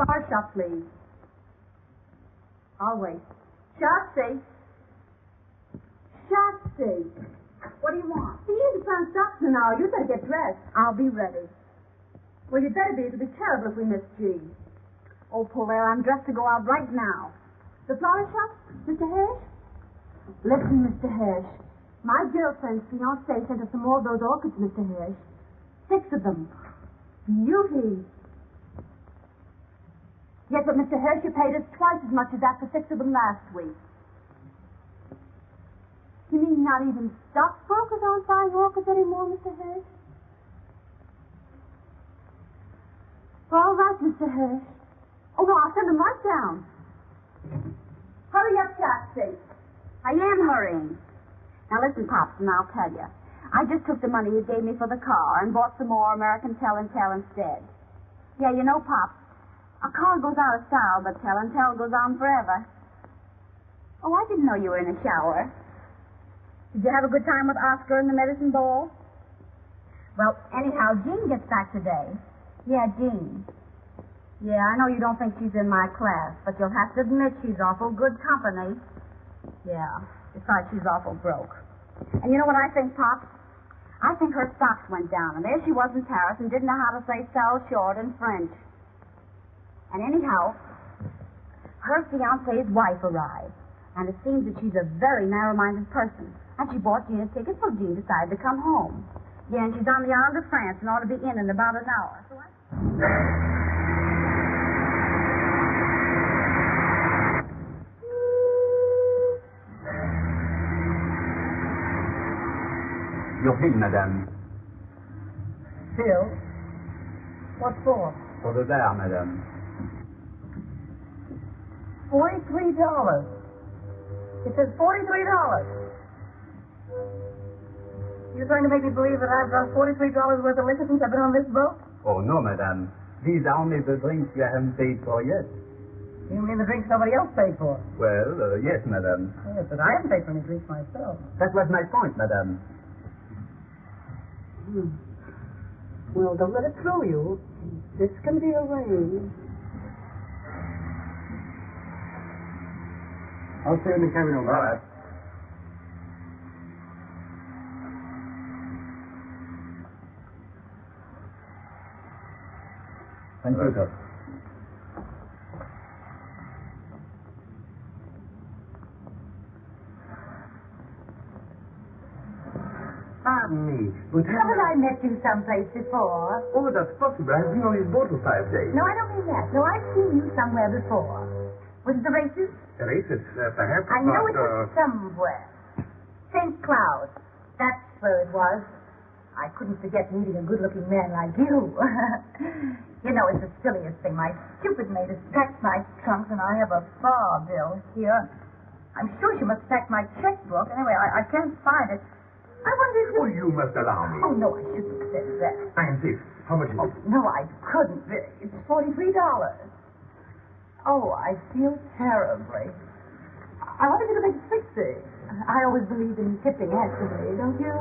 Flower shop, please. I'll wait. Shotzi. Shotzi. What do you want? He needs to find socks in an hour. You better get dressed. I'll be ready. Well, you'd better be. It'll be terrible if we miss G. Oh, Polaire, I'm dressed to go out right now. The flower shop? Mr. Hirsch? Listen, Mr. Hirsch. My girlfriend's fiancé sent us some more of those orchids, Mr. Hirsch. 6 of them. Beauties. Yes, but Mr. Hirsch, you paid us twice as much as that for 6 of them last week. You mean not even stockbrokers aren't buying orchids anymore, Mr. Hirsch? All right, Mr. Hirsch. Oh, no, I'll send them right down. Hurry up, Shotzi. I am hurrying. Now, listen, Pops, and I'll tell you. I just took the money you gave me for the car and bought some more American Tell and Tell instead. Yeah, you know, Pops, a car goes out of style, but Tell and Tell goes on forever. Oh, I didn't know you were in a shower. Did you have a good time with Oscar and the medicine ball? Well, anyhow, Jean gets back today. Yeah, Jean. Yeah, I know you don't think she's in my class, but you'll have to admit she's awful good company. Yeah, besides she's awful broke. And you know what I think, Pops? I think her stocks went down, and there she was in Paris and didn't know how to say sell short in French. And anyhow, her fiancé's wife arrived, and it seems that she's a very narrow-minded person. And she bought Jean a ticket, so Jean decided to come home. Yeah, and she's on the island of France and ought to be in about an hour. So Your bill, madame. Bill? What for? For the bar, madame. $43. It says $43. You're trying to make me believe that I've got $43 worth of liquor since I've been on this boat? Oh, no, madame. These are only the drinks you haven't paid for yet. You mean the drinks somebody else paid for? Well, yes, madame. Yes, but I haven't paid for any drinks myself. That was my point, madame. Well, don't let it throw you. This can be arranged. I'll stay in the cabin over there. All right. Thank you, sir. Pardon me, but Haven't I met you someplace before? Oh, that's possible. I've been on his boat for 5 days. No, I don't mean that. No, I've seen you somewhere before. Was it the races? The races, perhaps. I know it was somewhere. St. Cloud. That's where it was. I couldn't forget meeting a good-looking man like you. You know, it's the silliest thing. My stupid maid has packed my trunks, and I have a bar bill here. I'm sure she must have packed my checkbook. Anyway, I can't find it. I wonder if you... Oh, you must allow me. Oh, no, I shouldn't have said that. I insist. How much is it? No, I couldn't. It's $43. Oh, I feel terribly. I wonder if you could make it 60. I always believe in tipping handsomely, don't you?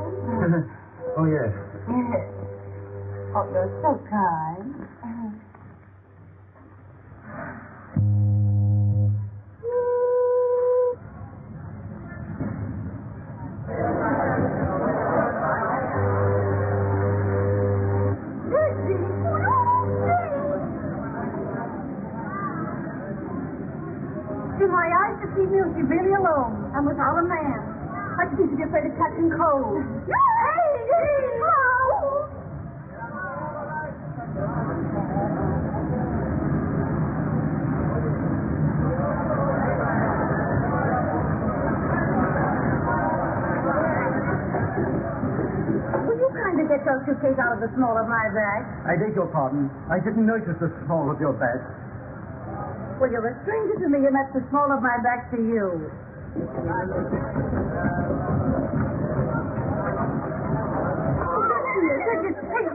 Oh, yes. Yes. Oh, you're so kind. In my eyes, to see me, was she really alone and without a man. I just need to be afraid of catching cold. Will you kindly get your suitcase out of the small of my bag? I beg your pardon. I didn't notice the small of your bag. Well, you're a stranger to me, and that's the small of my back to you. Hey,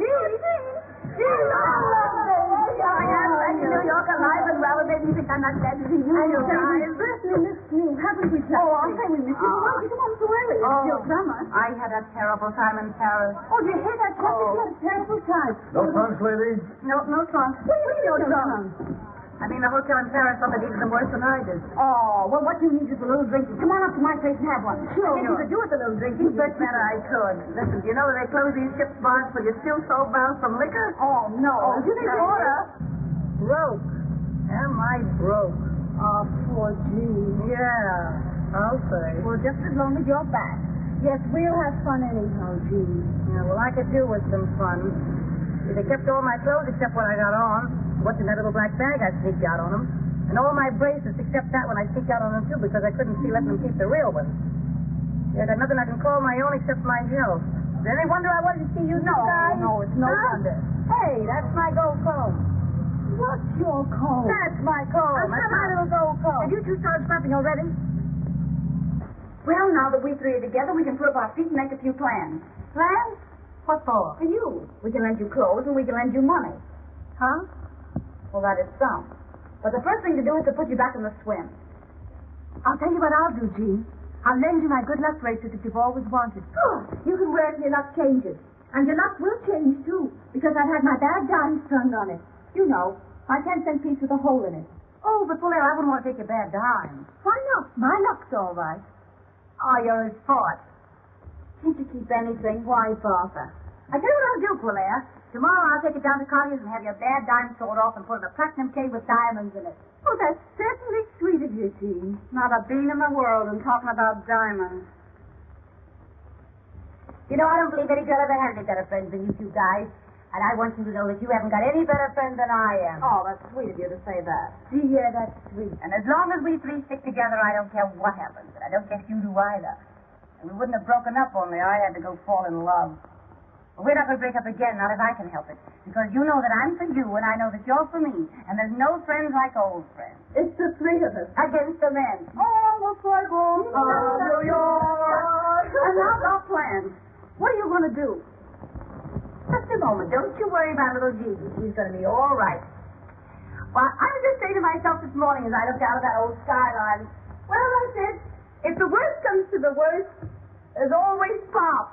Gene, I love this. Here I am back in New York, alive and well, and maybe you think I'm not glad to see you. I know, guys. We missed you, haven't we, Chuck? Oh, I'll say we missed you. Why did you come so early? It's still summer. I had a terrible time in Paris. Oh, did you hear that, Chuck? You had a terrible time. No trunks, lady? No trunk. What do you mean, no trunk? I I mean, the hotel in Paris only needed them worse than I did. Oh, well, what you need is a little drinking. Come on up to my place and have one. Sure. I guess you could do with a little drinking. You bet I could. Listen, do you know that they close these ship's bars for your still so bound from liquor? Oh, no. You need water. Broke. Am I broke? Oh, poor Jean. Yeah, I'll say. Well, just as long as you're back. Yes, we'll have fun anyhow, Jean. Yeah, well, I could do with some fun. They kept all my clothes except what I got on. What's in that little black bag I sneaked out on them. And all my bracelets except that one I sneaked out on them, too, because I couldn't see letting them keep the real ones. Yeah, I got nothing I can call my own except my health. Is there any wonder I wanted to see you guys? No, it's no wonder. Hey, that's my gold comb. What's your comb? That's my comb. That's my little gold comb. Have you two started scrapping already? Well, now that we three are together, we can put up our feet and make a few plans. Plans? What for? For you. We can lend you clothes and we can lend you money. Huh? Well, that is some. But the first thing to do is to put you back in the swim. I'll tell you what I'll do, Jean. I'll lend you my good luck bracelet that you've always wanted. Good. You can wear it till your luck changes. And your luck will change, too, because I've had my bad dimes turned on it. You know, my 10-cent piece with a hole in it. Oh, but Fuller, I wouldn't want to take your bad dime. Why not? My luck's all right. Oh, you're his sport. Can't you keep anything? Why, Bertha? I tell you what I'll do, Fuller. Tomorrow I'll take it down to Collier's and have your bad dime sold off and put in a platinum cave with diamonds in it. Oh, that's certainly sweet of you, Jean. Not a bean in the world and talking about diamonds. You know, I don't believe any girl ever had any better friends than you two guys. And I want you to know that you haven't got any better friends than I am. Oh, that's sweet of you to say that. Yeah, that's sweet. And as long as we three stick together, I don't care what happens. And I don't guess you do either. And we wouldn't have broken up only I had to go fall in love. But we're not going to break up again, not if I can help it. Because you know that I'm for you, and I know that you're for me. And there's no friends like old friends. It's the three of us. Against the men. Oh, looks like home. New York. And now our plans. What are you going to do? Just a moment. Don't you worry about little Gigi. She's going to be all right. Well, I was just saying to myself this morning as I looked out of that old skyline, well, I said, if the worst comes to the worst, there's always Pop.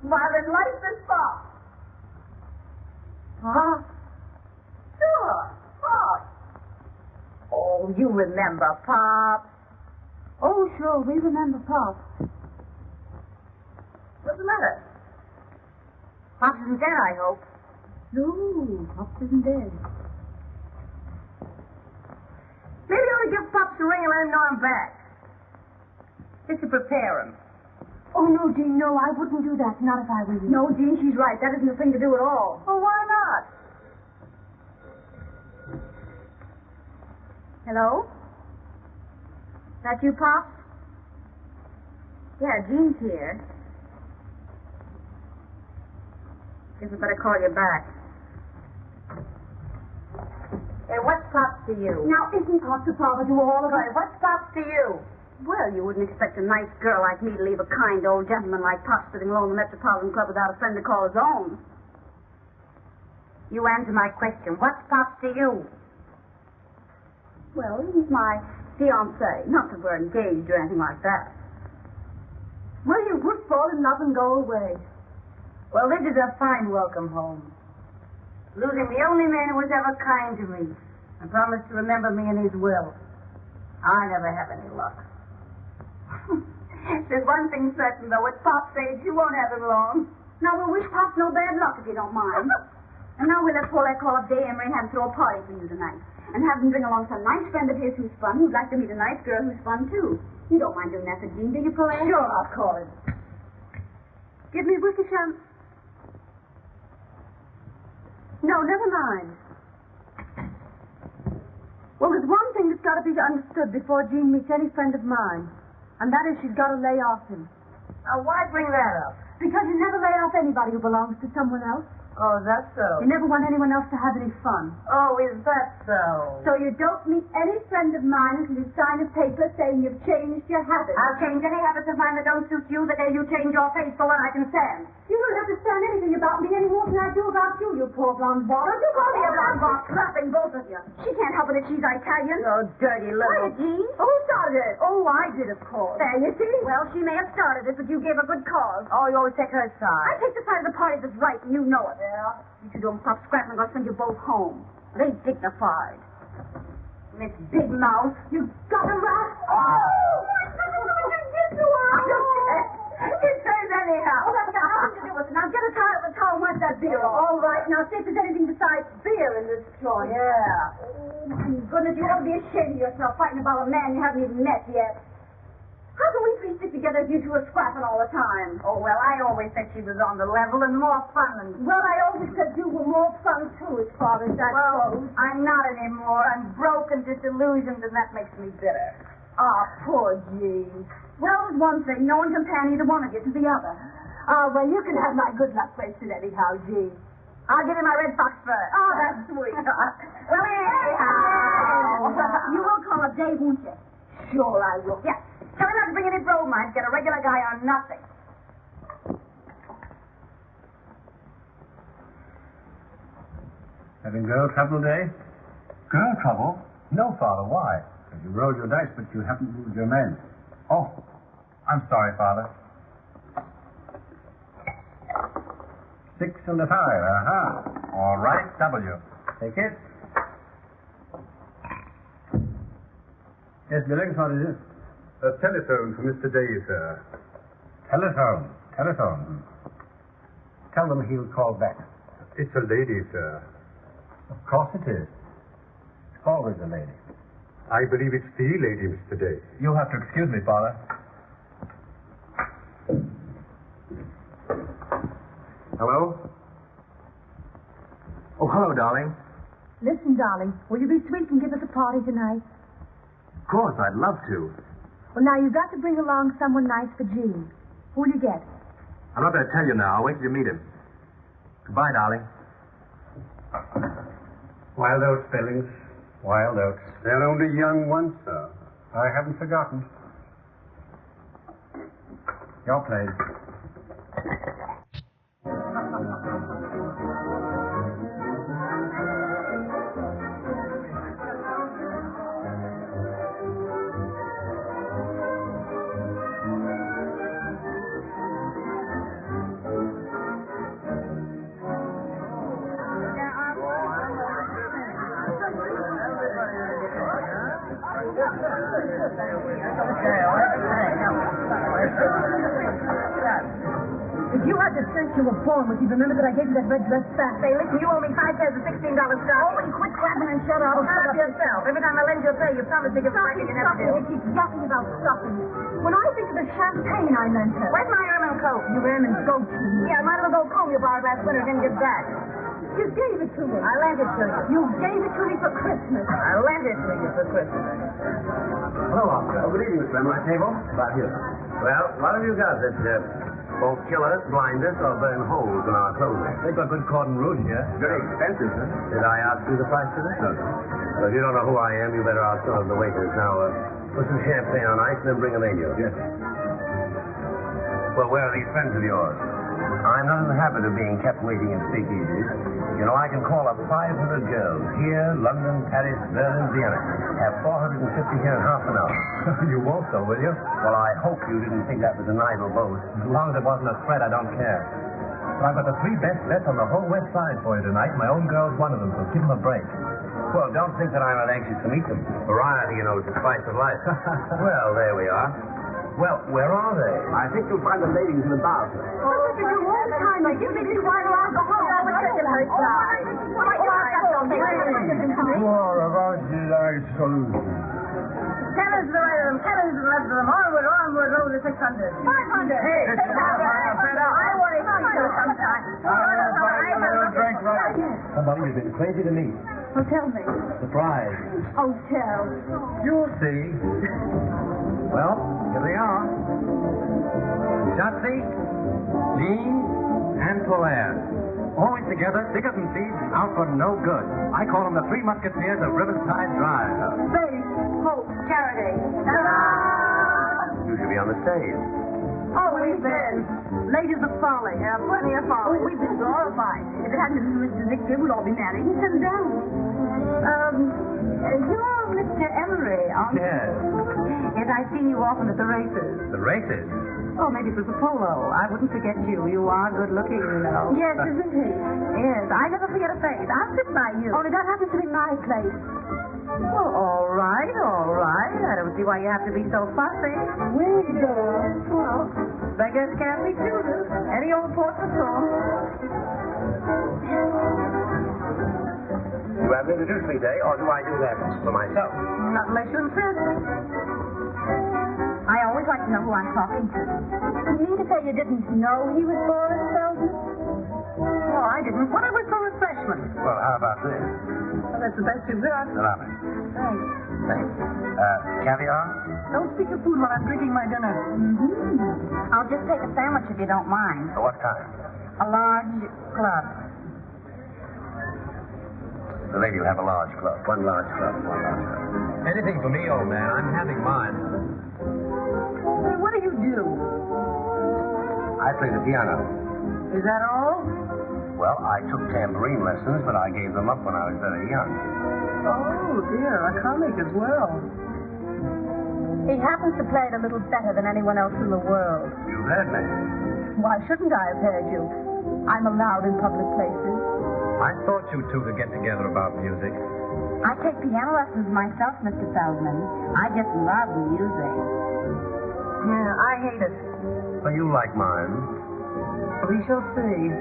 While there's life, there's Pop. Huh? Sure. Pop. Oh, you remember Pop. Oh, sure. We remember Pop. What's the matter? Pop isn't dead, I hope. No, Pop isn't dead. Maybe you ought to give Pops a ring and let him know I'm back. Just to prepare him. Oh, no, Jean, no, I wouldn't do that. Not if I were you. No, Jean, she's right. That isn't the thing to do at all. Well, why not? Hello? That you, Pop? Yeah, Jean's here. Guess I better call you back. Hey, what's Pops to you? Now, isn't Pop the father to all of us? What's Pops to you? Well, you wouldn't expect a nice girl like me to leave a kind old gentleman like Pop sitting alone in the Metropolitan Club without a friend to call his own. You answer my question. What's Pops to you? Well, he's my fiancé. Not that we're engaged or anything like that. Well, you would fall in love and go away. Well, this is a fine welcome home. Losing the only man who was ever kind to me and promised to remember me in his will. I never have any luck. There's one thing certain, though. With Pop's age, you won't have him long. Now, we'll wish Pop no bad luck, if you don't mind. And now we'll let Paulette call up Day Emery and have him throw a party for you tonight. And have him bring along some nice friend of his who's fun, who'd like to meet a nice girl who's fun, too. You don't mind doing that for Jean, do you, Paulette? Sure, I'll call him. Give me Wickersham. No, never mind. Well, there's one thing that's got to be understood before Jean meets any friend of mine, and that is she's got to lay off him. Now, why bring that up? Because you never lay off anybody who belongs to someone else. Oh, that's so. You never want anyone else to have any fun. Oh, is that so? So you don't meet any friend of mine until you sign a paper saying you've changed your habits. I'll change any habits of mine that don't suit you the day you change your face for one I can stand. You don't understand anything about me any more than I do about you, you poor blonde ball. Don't you call me a blonde ball, slapping both of you. She can't help it if she's Italian. Oh, dirty little... Quiet, Jean. Who started it? Oh, I did, of course. There, you see? Well, she may have started it, but you gave a good cause. Oh, you always take her side. I take the side of the party that's right, and you know it. Yeah? If you don't stop scrapping, I'm going to send you both home. It ain't dignified. Miss Big Mouth. You got a rat? Oh! What did you do to her? It says anyhow. Oh, that's got nothing to do with it. Now get a tie up the towel and wipe that beer off. All right. Now see if there's anything besides beer in this joint. Yeah. Oh, my goodness, you ought to be ashamed of yourself fighting about a man you haven't even met yet. How can we three stick together if you two are scrapping all the time? Oh, well, I always said she was on the level and more fun than... Well, I always said you were more fun, too, as far as that goes. I'm not anymore. I'm broken, disillusioned, and that makes me bitter. Ah, poor Jean. Well, there's one thing. No one can pan either one of you to the other. Oh, well, you can have my good luck wasted anyhow, Jean. I'll give you my red fox fur. Oh, that's sweet. Well, anyhow. You will call up Dave, won't you? Sure I will. Yeah. Tell him not to bring any bromide. Get a regular guy on nothing. Having girl trouble today? Girl trouble? No, Father. Why? Because you rolled your dice, but you haven't moved your men. Oh, I'm sorry, Father. 6 and a 5. Aha. All right, W. Take it. Yes, Billings, what is it? A telephone for Mr. Day, sir. Telephone. Telephone. Tell them he'll call back. It's a lady, sir. Of course it is. It's always a lady. I believe it's the lady, Mr. Day. You'll have to excuse me, Father. Hello? Oh, hello, darling. Listen, darling, will you be sweet and give us a party tonight? Of course, I'd love to. Well, now, you've got to bring along someone nice for Jean. Who'll you get? I'm not going to tell you now. I'll wait till you meet him. Goodbye, darling. Wild oats, Billings. Wild oats. They're only young ones, sir. I haven't forgotten. Your place. If you had the sense you were born with, you'd remember that I gave you that red dress back. Say, listen, you owe me 5 pairs of $16 stock. Oh, will you quit clapping and shut up? Oh, shut up yourself. Every time I lend you a pair, you promise to give it back and you never do. You keep yapping about stuffing. When I think of the champagne I lent her. Where's my ermine coat? Your ermine goat cheese. Yeah, my little gold comb you borrowed last winter didn't get back. You gave it to me. I lent it to you. You gave it to me for Christmas. I lent it to you for Christmas. Hello, Oscar. Oh, good evening, Slim. My table? About here. Well, what have you got that won't kill us, blind us, or burn holes in our clothing? They've got good cotton rouge here. Very expensive, sir. Did I ask you the price of this? No. Well, if you don't know who I am, you better ask some of the waiters. Now, put some champagne on ice and then bring them in here. Yes. Well, where are these friends of yours? I'm not in the habit of being kept waiting in speakeasies. You know, I can call up 500 girls here, London, Paris, Berlin, Vienna. Have 450 here in half an hour. You won't, though, will you? Well, I hope you didn't think that was an idle boast. As long as it wasn't a threat, I don't care. But I've got the 3 best bets on the whole West Side for you tonight. My own girl's one of them, so give them a break. Well, don't think that I'm not anxious to meet them. Variety, you know, is the spice of life. Well, there we are. Well, where are they? I think you'll find the ladies in the bar. Oh, what did you all the time? Like, you made me whine around the whole hour with her side. Ten is the right of them, 10 is the left of them. Onward, onward, over to 600. 500. Hey, I want to see you sometime. Somebody you've been crazy to meet. Oh, tell me. Surprise. Oh, tell. You'll see. Well, here they are. Shotzi, Jean, and Polaire. Always together, thick as thieves, out for no good. I call them the 3 Musketeers of Riverside Drive. Faith, hope, charity. You should be on the stage. Oh, we've been. Ladies of Folly. Yeah, plenty of folly. Oh, we've been glorified. If it hadn't been for Mr. Victor, we'd all be married and settled down. You're Mr. Emery, aren't you? Yes. Yes, I've seen you often at the races. The races? Oh, maybe it was a polo. I wouldn't forget you. You are good looking, you know. Yes, isn't he? Yes. I I never forget a face. I'll sit by you. Only don't have to sit in my place. Well, all right, all right. I don't see why you have to be so fussy. Wait, girl. Well, beggars can't be choosers. Any old portrait song. You have introduced me, Day, or do I do that for myself? Not unless you insist. I always like to know who I'm talking to. You mean to say you didn't know he was Boris Feldman? No, I didn't. What I was for refreshment. Well, how about this? Well, that's the best you've got. Allow me. Thanks. Thanks. Caviar? Don't speak of food while I'm drinking my dinner. Mm-hmm. I'll just take a sandwich if you don't mind. What kind? A large club. The lady will have a large club. One large club. Anything for me, old man. I'm having mine. Hey, what do you do? I play the piano. Is that all? Well, I took tambourine lessons, but I gave them up when I was very young. Oh, dear, a comic as well. He happens to play it a little better than anyone else in the world. You've heard me. Why shouldn't I have heard you? I'm allowed in public places. I thought you two could get together about music. I take piano lessons myself, Mr. Feldman. I just love music. Yeah, I hate it. Well, you like mine. We shall see.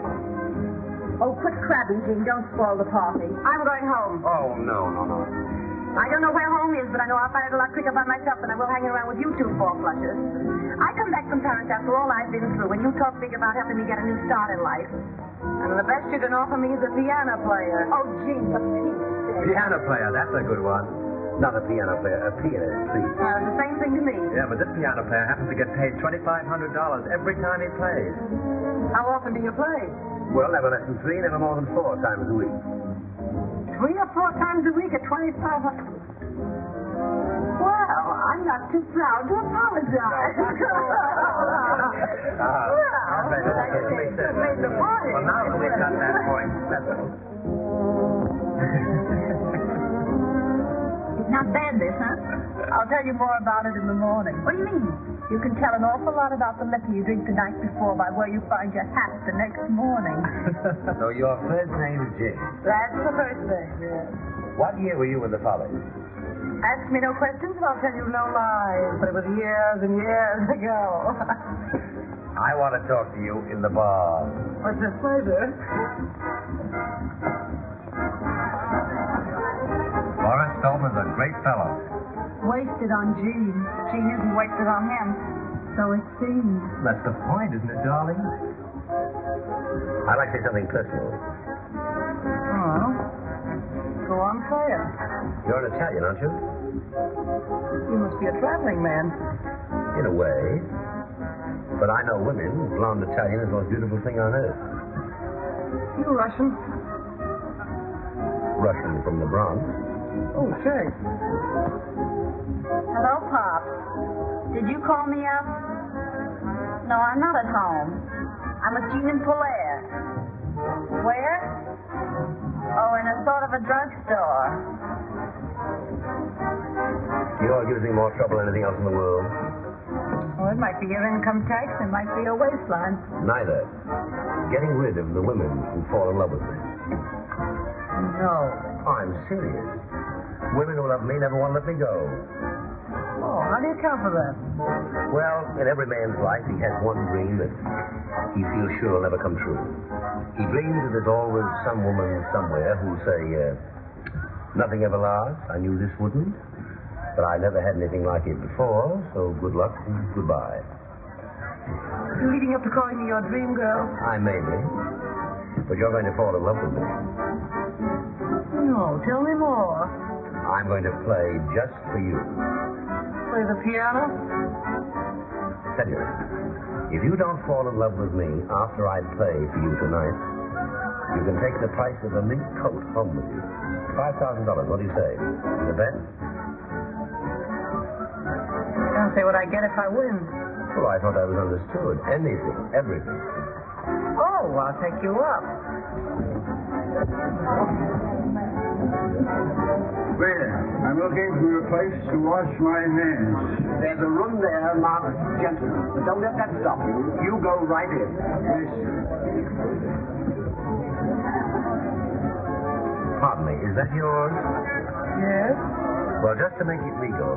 Oh, quit crabbing, Jean. Don't spoil the party. I'm going home. Oh, no. I don't know where home is, but I know I'll find it a lot quicker by myself than I will hanging around with you two four-flushers. I come back from Paris after all I've been through, and you talk big about helping me get a new start in life. And the best you can offer me is a piano player. Oh, Jean, for Pete's sake. Piano player, that's a good one. Not a piano player, a pianist, please. The same thing to me. Yeah, but this piano player happens to get paid $2,500 every time he plays. How often do you play? Well, never less than 3, never more than 4 times a week. 3 or 4 times a week at $2,500. Well, I'm not too proud to apologize. Made the party. Well, now that we've got that point settled. It's not bad, this, huh? I'll tell you more about it in the morning. What do you mean? You can tell an awful lot about the liquor you drink the night before by where you find your hat the next morning. So your first name is Jane. That's the first thing, yes. What year were you in the Follies? Ask me no questions and I'll tell you no lies. But it was years and years ago. I want to talk to you in the bar. What's your pleasure? Boris Feldman's a great fellow. Wasted on Jean. Jean isn't wasted on him. So it seems. That's the point, isn't it, darling? I'd like to say something personal. Oh. Go on, say it. You're an Italian, aren't you? You must be a traveling man. In a way. But I know women. Blonde Italian is the most beautiful thing on earth. You Russian? Russian from the Bronx. Oh, say. Hello, Pop. Did you call me up? No, I'm not at home. I'm with Jean and Polaire. Where? Oh, in a sort of a drugstore. You know what gives me more trouble than anything else in the world? Well, it might be your income tax. It might be your waistline. Neither. Getting rid of the women who fall in love with me. No. I'm serious. Women who love me never want to let me go. Oh, how do you account for that? Well, in every man's life, he has one dream that he feels sure will never come true. He dreams that there's always some woman somewhere who'll say, nothing ever lasts. I knew this wouldn't. But I never had anything like it before, so good luck and goodbye. You're leading up to calling me your dream girl? I may be. But you're going to fall in love with me. No, tell me more. I'm going to play just for you. Play the piano? Tell you, if you don't fall in love with me after I play for you tonight, you can take the price of a mink coat home with you. $5,000. What do you say? The bet? Can't say what I get if I win. Well, I thought I was understood. Anything, everything. Oh, I'll take you up. Waiter, I'm looking for a place to wash my hands. There's a room there marked gentlemen, but don't let that stop you. You go right in. Yes, sir. Pardon me, is that yours? Yes? Well, just to make it legal,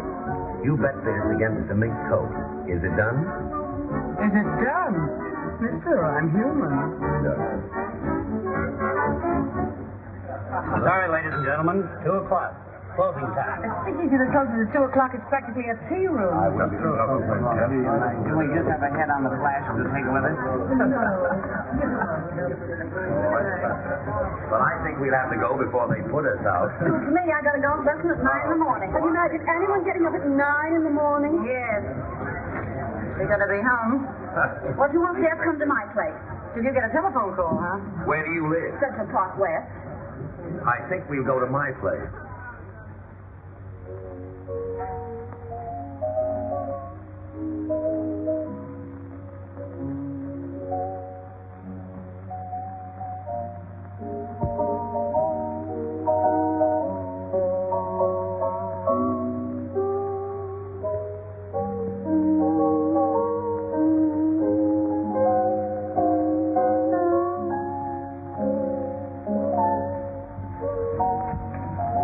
you bet this against the mink coat. Is it done? Is it done? Mister, I'm human. No. Sorry, ladies and gentlemen. 2 o'clock. Closing time. Speaking to the closers at 2 o'clock, it's practically a tea room. I will be through. Can we just have a head on the flash to take with us? Well, I think we'll have to go before they put us out. Suits me. I gotta go to lesson at 9 in the morning. Can you imagine anyone getting up at 9 in the morning? Yes. We're gonna be home. Well, if you want to come to my place. Did you get a telephone call, huh? Where do you live? Central Park West. I think we'll go to my place.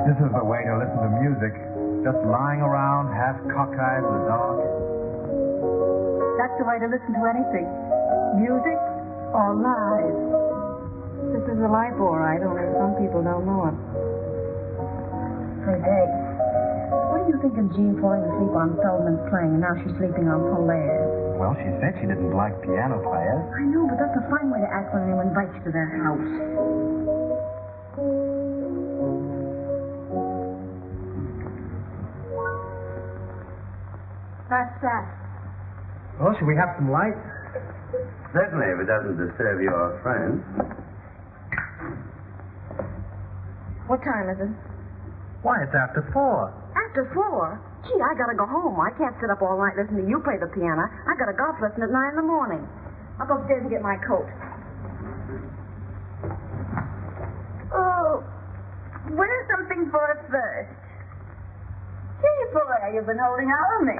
This is the way to listen to music. Just lying around, half cockeyed in the dark. That's the way to listen to anything. Music or lies. This is a life, all right, only some people don't know it. Say, Dave, what do you think of Jean falling asleep on Feldman's playing and now she's sleeping on Polaire? Well, she said she didn't like piano players. I know, but that's a fine way to act when anyone invites you to their house. That's that. Well, should we have some light? Certainly, if it doesn't disturb your friend. What time is it? Why, it's after 4. After 4? Gee, I gotta go home. I can't sit up all night listening to you play the piano. I got a golf lesson at 9 in the morning. I'll go upstairs and get my coat. Oh, wear something for a first. Gee, boy, you've been holding out on me.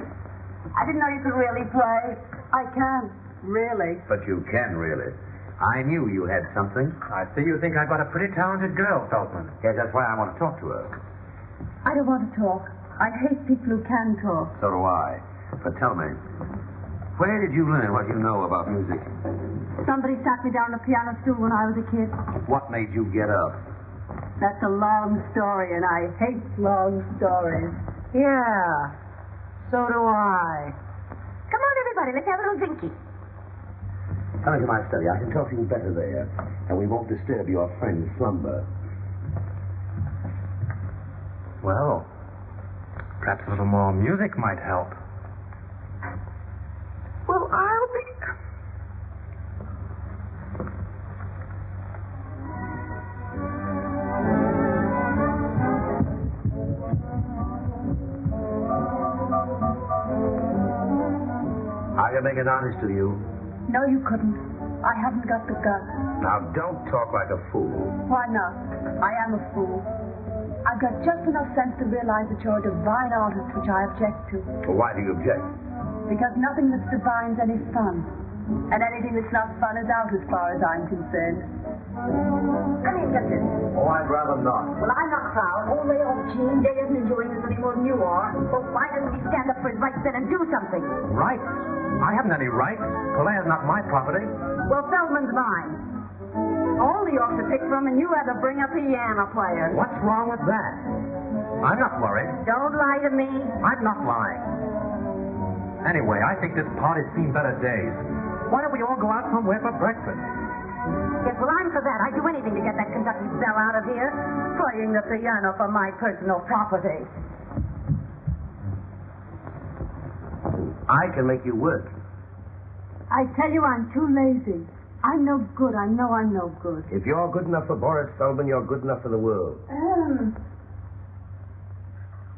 I didn't know you could really play. I can, really. But you can, really. I knew you had something. I see you think I've got a pretty talented girl, Feldman. Yes, that's why I want to talk to her. I don't want to talk. I hate people who can talk. So do I. But tell me, where did you learn what you know about music? Somebody sat me down on a piano stool when I was a kid. What made you get up? That's a long story, and I hate long stories. Yeah, so do I. Come on, everybody, let's have a little drinky. Come into my study. I can talk to you better there, and we won't disturb your friend's slumber. Well, perhaps a little more music might help. Well, I'll be... I can make an artist of you. No, you couldn't. I haven't got the guts. Now, don't talk like a fool. Why not? I am a fool. I've got just enough sense to realize that you're a divine artist, which I object to. Well, why do you object? Because nothing that's divine's any fun. And anything that's not fun is out as far as I'm concerned. Come here, get this. Oh, I'd rather not. Well, I'm not proud. Only old Gene Day isn't enjoying this any more than you are. Well, why doesn't he stand up for his rights then and do something? Rights? I haven't any rights. Polaire's not my property. Well, Feldman's mine. All the ought to pick from, and you had to bring a piano player. What's wrong with that? I'm not worried. Don't lie to me. I'm not lying. Anyway, I think this party's seen better days. Why don't we all go out somewhere for breakfast? Yes, well, I'm for that. I'd do anything to get that Kentucky belle out of here. Playing the piano for my personal property. I can make you work. I tell you, I'm too lazy. I'm no good. I know I'm no good. If you're good enough for Boris Feldman, you're good enough for the world.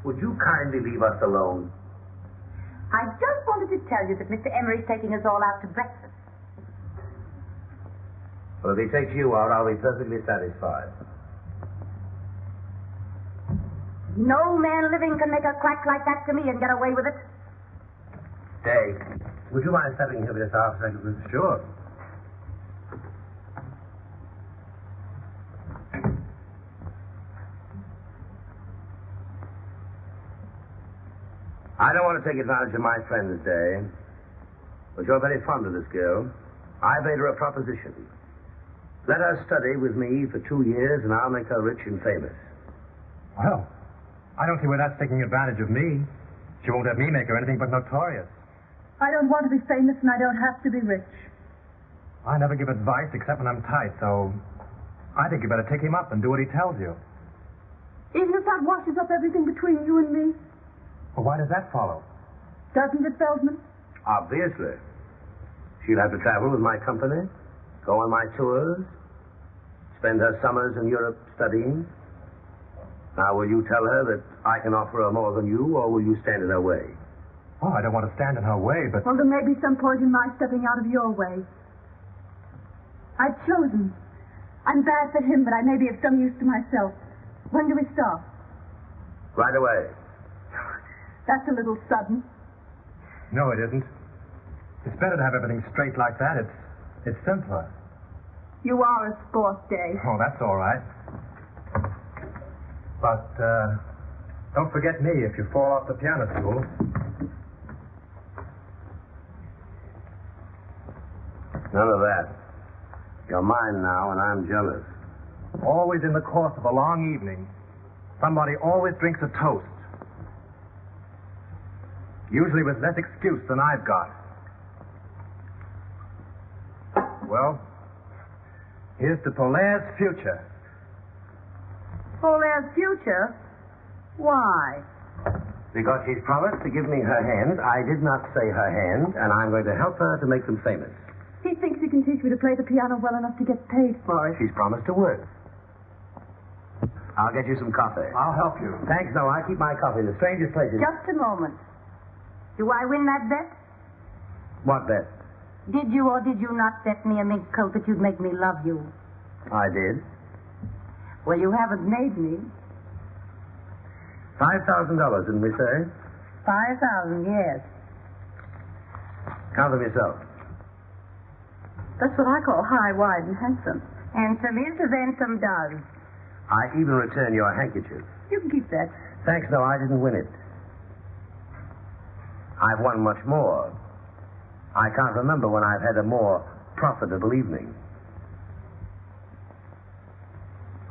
Would you kindly leave us alone? I just wanted to tell you that Mr. Emery's taking us all out to breakfast. Well, if he takes you out, I'll be perfectly satisfied. No man living can make a crack like that to me and get away with it. Day, would you mind stepping here for just half a second? Sure. I don't want to take advantage of my friend's day, but you're very fond of this girl. I made her a proposition. Let her study with me for 2 years, and I'll make her rich and famous. Well, I don't see where that's taking advantage of me. She won't have me make her anything but notorious. I don't want to be famous, and I don't have to be rich. I never give advice except when I'm tight, so I think you better take him up and do what he tells you. Even if that washes up everything between you and me, Well, why does that follow? doesn't it, Feldman? Obviously. She'll have to travel with my company, go on my tours, spend her summers in Europe studying. Now, will you tell her that I can offer her more than you, or will you stand in her way? Oh, I don't want to stand in her way, but... Well, there may be some point in my stepping out of your way. I've chosen. I'm bad for him, but I may be of some use to myself. When do we start? Right away. That's a little sudden. No, it isn't. It's better to have everything straight like that. It's simpler. You are a sport, Dave. Oh, that's all right. But, don't forget me if you fall off the piano stool. None of that. You're mine now, and I'm jealous. Always in the course of a long evening, somebody always drinks a toast. Usually with less excuse than I've got. Well, here's to Polaire's future. Polaire's future? Why? Because she's promised to give me her hand. I did not say her hand, and I'm going to help her to make them famous. He thinks he can teach me to play the piano well enough to get paid for it. She's promised to work. I'll get you some coffee. I'll help you. Thanks, no, I keep my coffee in the strangest places. Just a moment. Do I win that bet? What bet? Did you or did you not bet me a mink coat that you'd make me love you? I did. Well, you haven't made me. $5,000, didn't we say? 5,000, yes. Count them yourself. That's what I call high, wide, and handsome. Handsome is as handsome does. I even return your handkerchief. You can keep that. Thanks, no, I didn't win it. I've won much more. I can't remember when I've had a more profitable evening.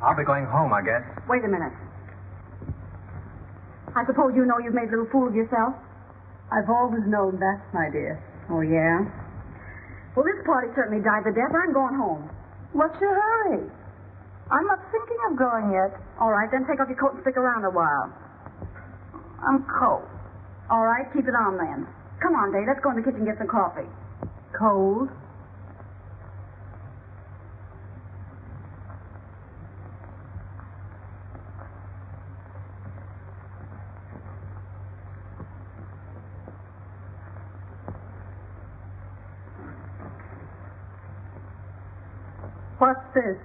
I'll be going home, I guess. Wait a minute. I suppose you know you've made a little fool of yourself? I've always known that, my dear. Oh, yeah? Well, this party certainly died the death. I'm going home. What's your hurry? I'm not thinking of going yet. All right, then take off your coat and stick around a while. I'm cold. All right, keep it on then. Come on, Dave. Let's go in the kitchen and get some coffee. Cold? What's this?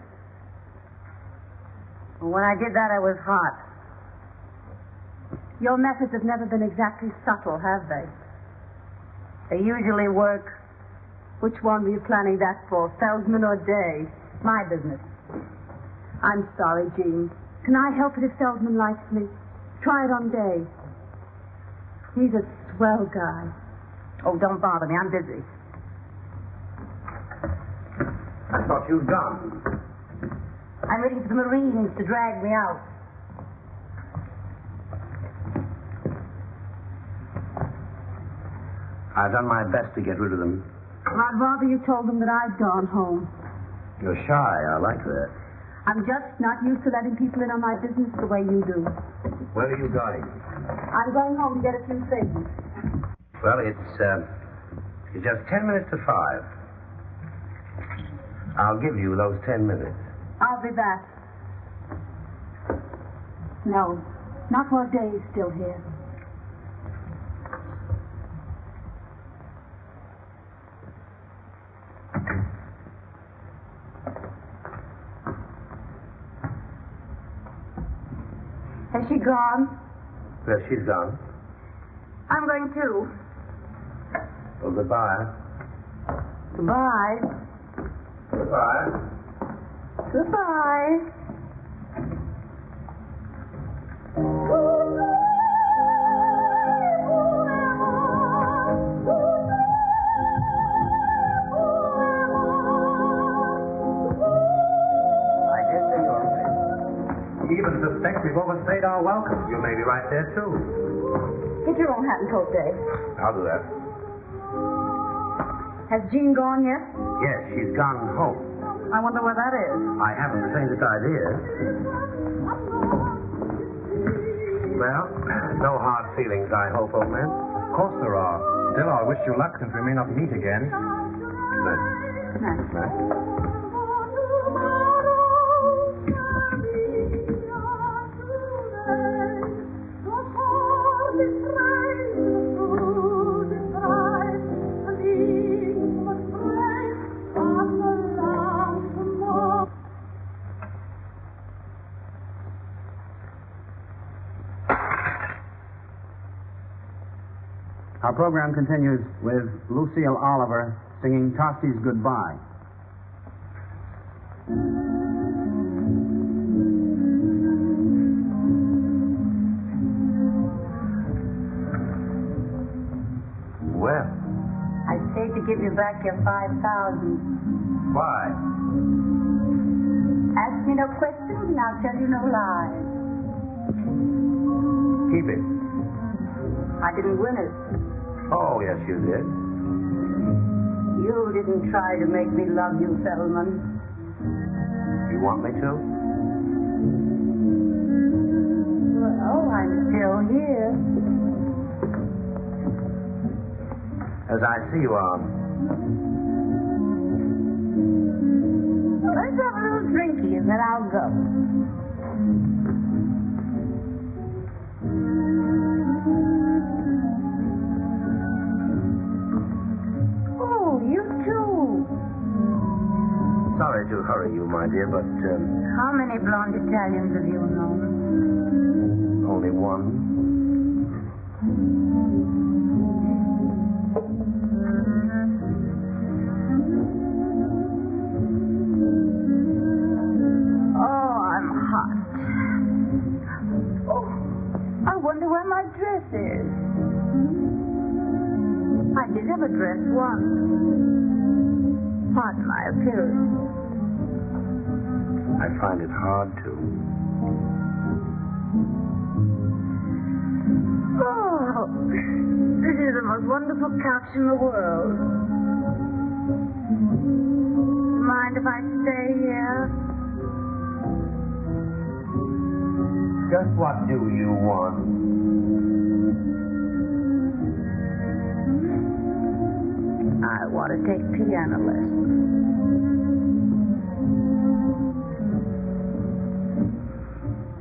When I did that, I was hot. Your methods have never been exactly subtle, have they? They usually work. Which one were you planning that for, Feldman or Day? My business. I'm sorry, Jean. Can I help it if Feldman likes me? Try it on Day. He's a swell guy. Oh, don't bother me. I'm busy. I thought you'd gone. I'm waiting for the Marines to drag me out. I've done my best to get rid of them. I'd rather you told them that I'd gone home. You're shy. I like that. I'm just not used to letting people in on my business the way you do. Where are you going? I'm going home to get a few things. Well, it's just 10 minutes to 5. I'll give you those 10 minutes. I'll be back. No, not while Dave's still here. Has she gone? Yes, she's gone. I'm going too. Well, goodbye. Goodbye. Goodbye. Goodbye. Goodbye. even suspect we've overstayed our welcome. You may be right there, too. Get your own hat and coat, Dave. I'll do that. Has Jean gone yet? Yes, she's gone home. I wonder where that is. I haven't the faintest idea. Well, no hard feelings, I hope, old man. Of course there are. Still, I wish you luck since we may not meet again. Good. Nice. Our program continues with Lucille Oliver singing Tossie's Goodbye. Well, I stayed to give you back your 5,000. why? Ask me no questions and I'll tell you no lies. Keep it. I didn't win it. Oh, yes, you did. You didn't try to make me love you, Feldman. You want me to? Well, I'm still here. As I see you are. Let's have a little drinky and then I'll go. Oh, you too. Sorry to hurry you, my dear, but How many blonde Italians have you known? only one. Oh, I'm hot. Oh, I wonder where my dress is. I did have a dress once. Pardon my appearance. I find it hard to. Oh, this is the most wonderful couch in the world. Mind if I stay here? Just what do you want? I want to take piano lessons.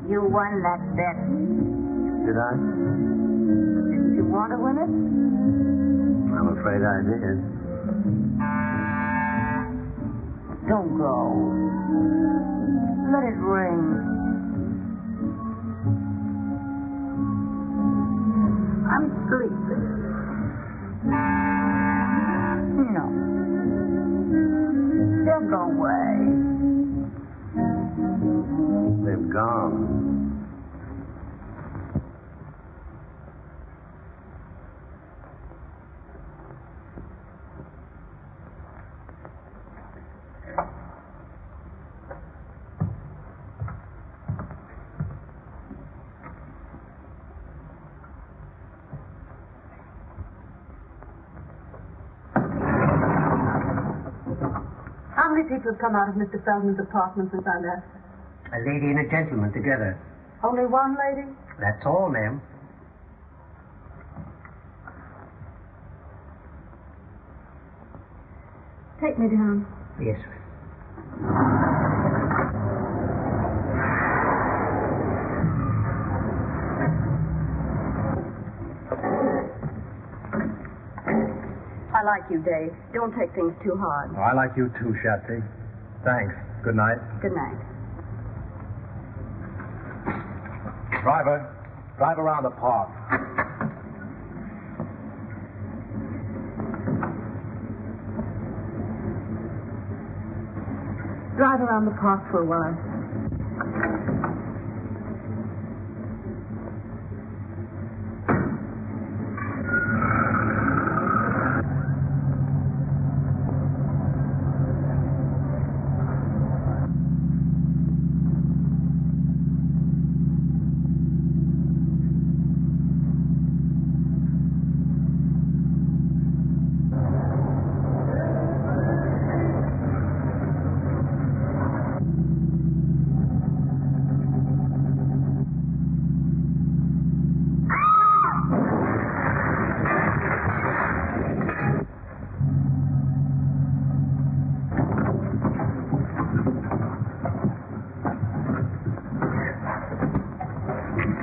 You won that bet. Did I? Didn't you want to win it? I'm afraid I did. Don't go. Let it ring. I'm sleepy. No. They'll go away. They've gone. How many people have come out of Mr. Feldman's apartment since I left? A lady and a gentleman together. Only one lady? That's all, ma'am. Take me down. Yes, sir. I like you, Dave. Don't take things too hard. Oh, I like you too, Shatsy. Thanks. Good night. Good night. Driver, drive around the park. Drive around the park for a while.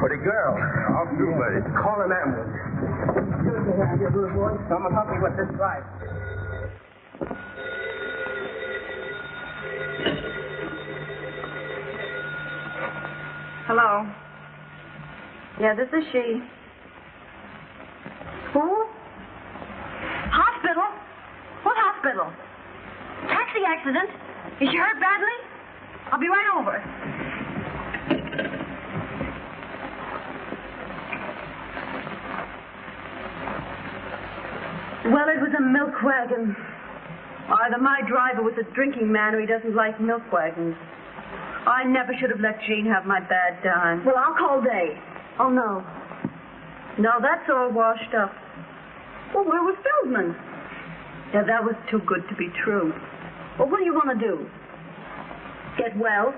Pretty girl. I'll do, buddy. Call an ambulance. Excuse me, you rude boy. Someone help me with this drive. Hello. Yeah, this is she. Who? Hospital? What hospital? Taxi accident? Is she hurt badly? I'll be right over. Well, it was a milk wagon. Either my driver was a drinking man or he doesn't like milk wagons. I never should have let Jean have my bad dime. Well, I'll call Dave. Oh, no. No, that's all washed up. Well, where was Feldman? Yeah, that was too good to be true. Well, what do you want to do? Get well,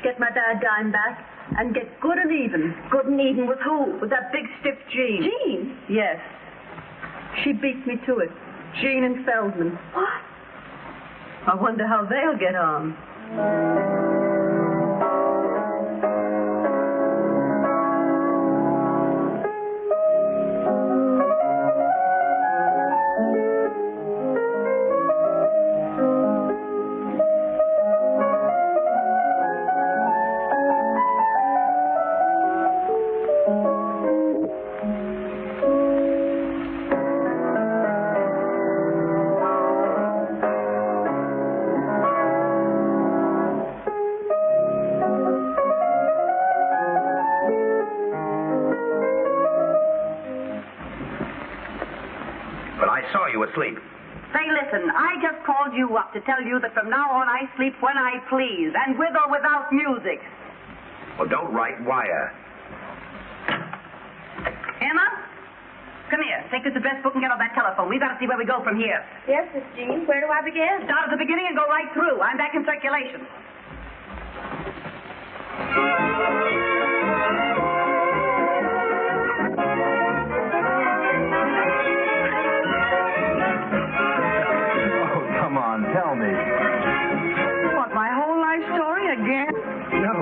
get my bad dime back, and get good and even. Good and even with who? With that big stiff Jean. Jean? Yes. She beat me to it. Jean and Feldman. What? I wonder how they'll get on. Asleep. Say, listen, I just called you up to tell you that from now on I sleep when I please, and with or without music. Well, don't write wire. Emma, come here. Take us the best book and get on that telephone. We've got to see where we go from here. Yes, Miss Jean. Where do I begin? Start at the beginning and go right through. I'm back in circulation. Tell me. What, my whole life story again? No.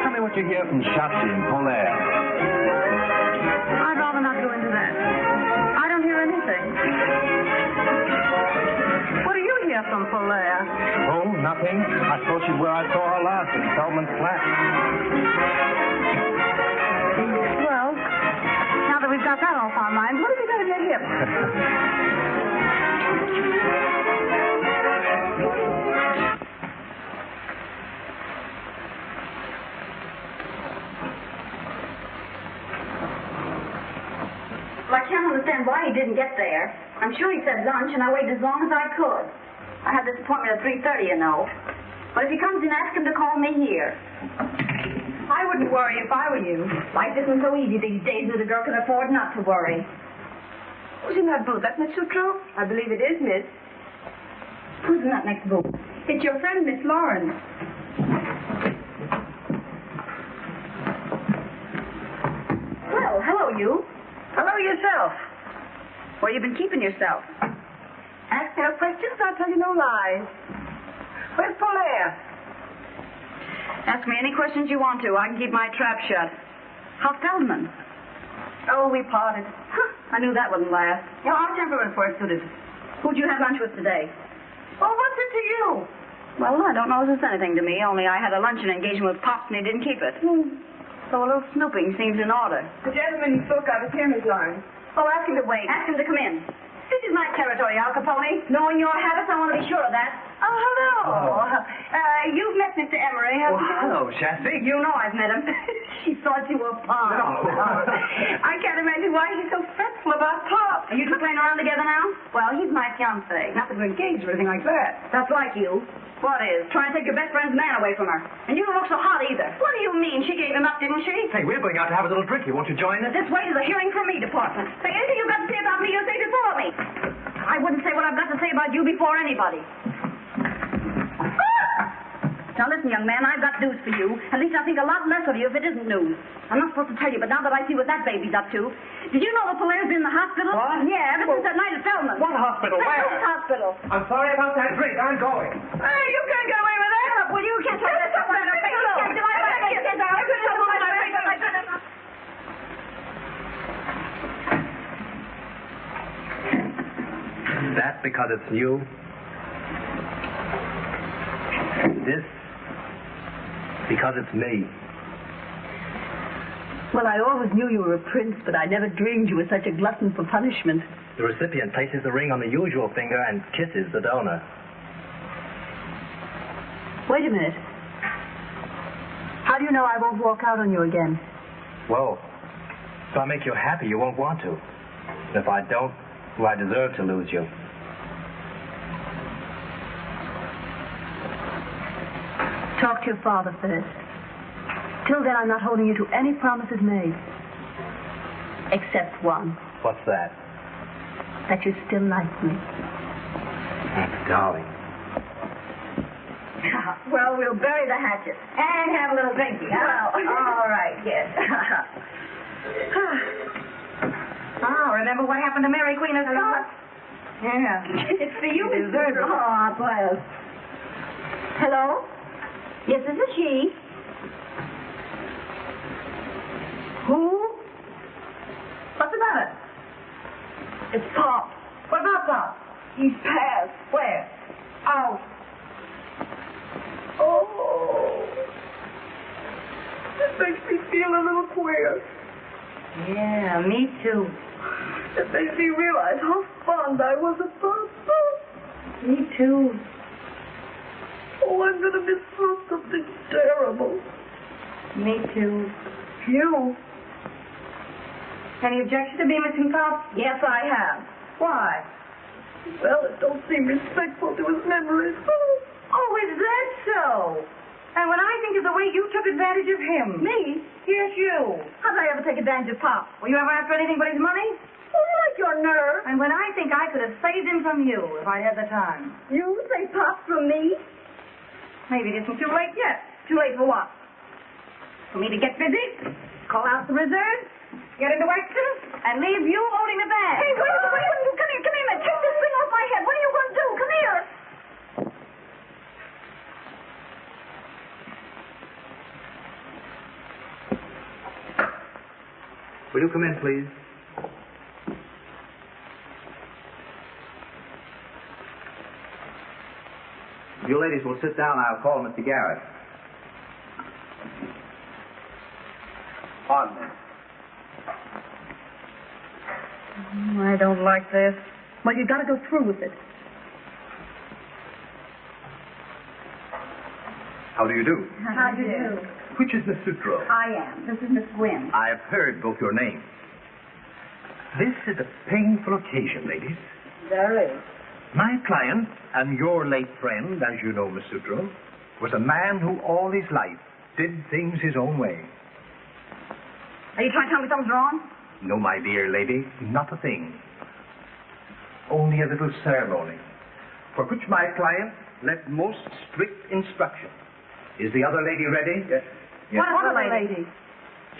Tell me what you hear from Shotzi and Polaire. I'd rather not go into that. I don't hear anything. What do you hear from Polaire? Oh, nothing. I suppose she's where I saw her last, in Feldman's flat. Well, now that we've got that off our minds, what are we going to do here? Well, I can't understand why he didn't get there. I'm sure he said lunch, and I waited as long as I could. I had this appointment at 3:30, you know. But if he comes in, ask him to call me here. I wouldn't worry if I were you. Life isn't so easy these days that a girl can afford not to worry. Who's in that booth? That's Miss Sutro? I believe it is, Miss. Who's in that next booth? It's your friend, Miss Lawrence. Well, hello, you. Hello yourself. Where you been keeping yourself? Ask no questions, I'll tell you no lies. Where's Polaire? Ask me any questions you want to. I can keep my trap shut. How's Feldman? Oh, we parted. Huh, I knew that wouldn't last. You know, our temperaments weren't suited. Who'd you have lunch with today? Oh, what's it to you? Well, I don't know if it's anything to me, only I had a luncheon engagement with Pops and he didn't keep it. So a little snooping seems in order. The gentleman you spoke of is here, Miss Lawrence. Oh, ask him to wait. Ask him to come in. This is my territory, Al Capone. Knowing your habits, I want to be sure of that. Oh, hello. You've met Mr. Emery, haven't you? Hello, Shotzi. You know I've met him. She thought you were Pop. No. I can't imagine why he's so fretful about Pop. Are you two playing around together now? Well, he's my fiancé. Not that we're engaged or anything like that. That's like you. What is? Trying to take your best friend's man away from her. And you don't look so hot either. What do you mean? She gave him up, didn't she? Hey, we're going out to have a little drink. Won't you join us? This way to the hearing from me department. Say anything you've got to say about me, you say before me. I wouldn't say what I've got to say about you before anybody. Now listen, young man, I've got news for you. At least I think a lot less of you if it isn't news. I'm not supposed to tell you, but now that I see what that baby's up to. Did you know the Polaire's been in the hospital? What? Yeah, ever since that night at Feldman. What hospital? The Where? Health hospital. I'm sorry about that drink. I'm going. Hey, you can't get away with that. Well, you can't tell me that. because it's new. This because it's me. Well, I always knew you were a prince, but I never dreamed you were such a glutton for punishment. The recipient places the ring on the usual finger and kisses the donor. Wait a minute. How do you know I won't walk out on you again? Whoa. If I make you happy, you won't want to. And if I don't, well, I deserve to lose you. Talk to your father first. Till then, I'm not holding you to any promises made. Except one. What's that? That you still like me. Darling. Well, we'll bury the hatchet and have a little drinky. Well, all right, yes. Remember what happened to Mary Queen of Scots? Yeah. It's for you, Miss Gerber. Oh, well. Hello? Yes, this is she. Who? What's the matter? It's Pop. What about Pop? He's passed. Where? Out. Oh. It makes me feel a little queer. Yeah, me too. It makes me realize how fond I was of Pop. Me too. Oh, I'm going to miss something terrible. Me too. You? Any objection to me missing Pop? Yes, I have. Why? Well, it don't seem respectful to his memories. Oh, is that so? And when I think of the way you took advantage of him. Me? Yes, you. How did I ever take advantage of Pop? Were you ever after anything but his money? Oh, you like your nerve. And when I think I could have saved him from you if I had the time. You save Pop from me? Maybe it isn't too late yet. Too late for what? For me to get busy, call out the reserve, get into action, and leave you owning the bag. Hey, wait a minute. Come here, man. Take this thing off my head. What are you going to do? Come here. Will you come in, please? You ladies will sit down. I'll call Mr. Garrett. Pardon me. I don't like this. Well, you got to go through with it. How do you do? How do you do? Which is Miss Sutro? I am. This is Miss Gwynn. I've heard both your names. This is a painful occasion, ladies. There is. My client and your late friend, as you know, Miss Sutro, was a man who all his life did things his own way. Are you trying to tell me something's wrong? No, my dear lady, not a thing. Only a little ceremony, for which my client left most strict instruction. Is the other lady ready? Yes. What other lady?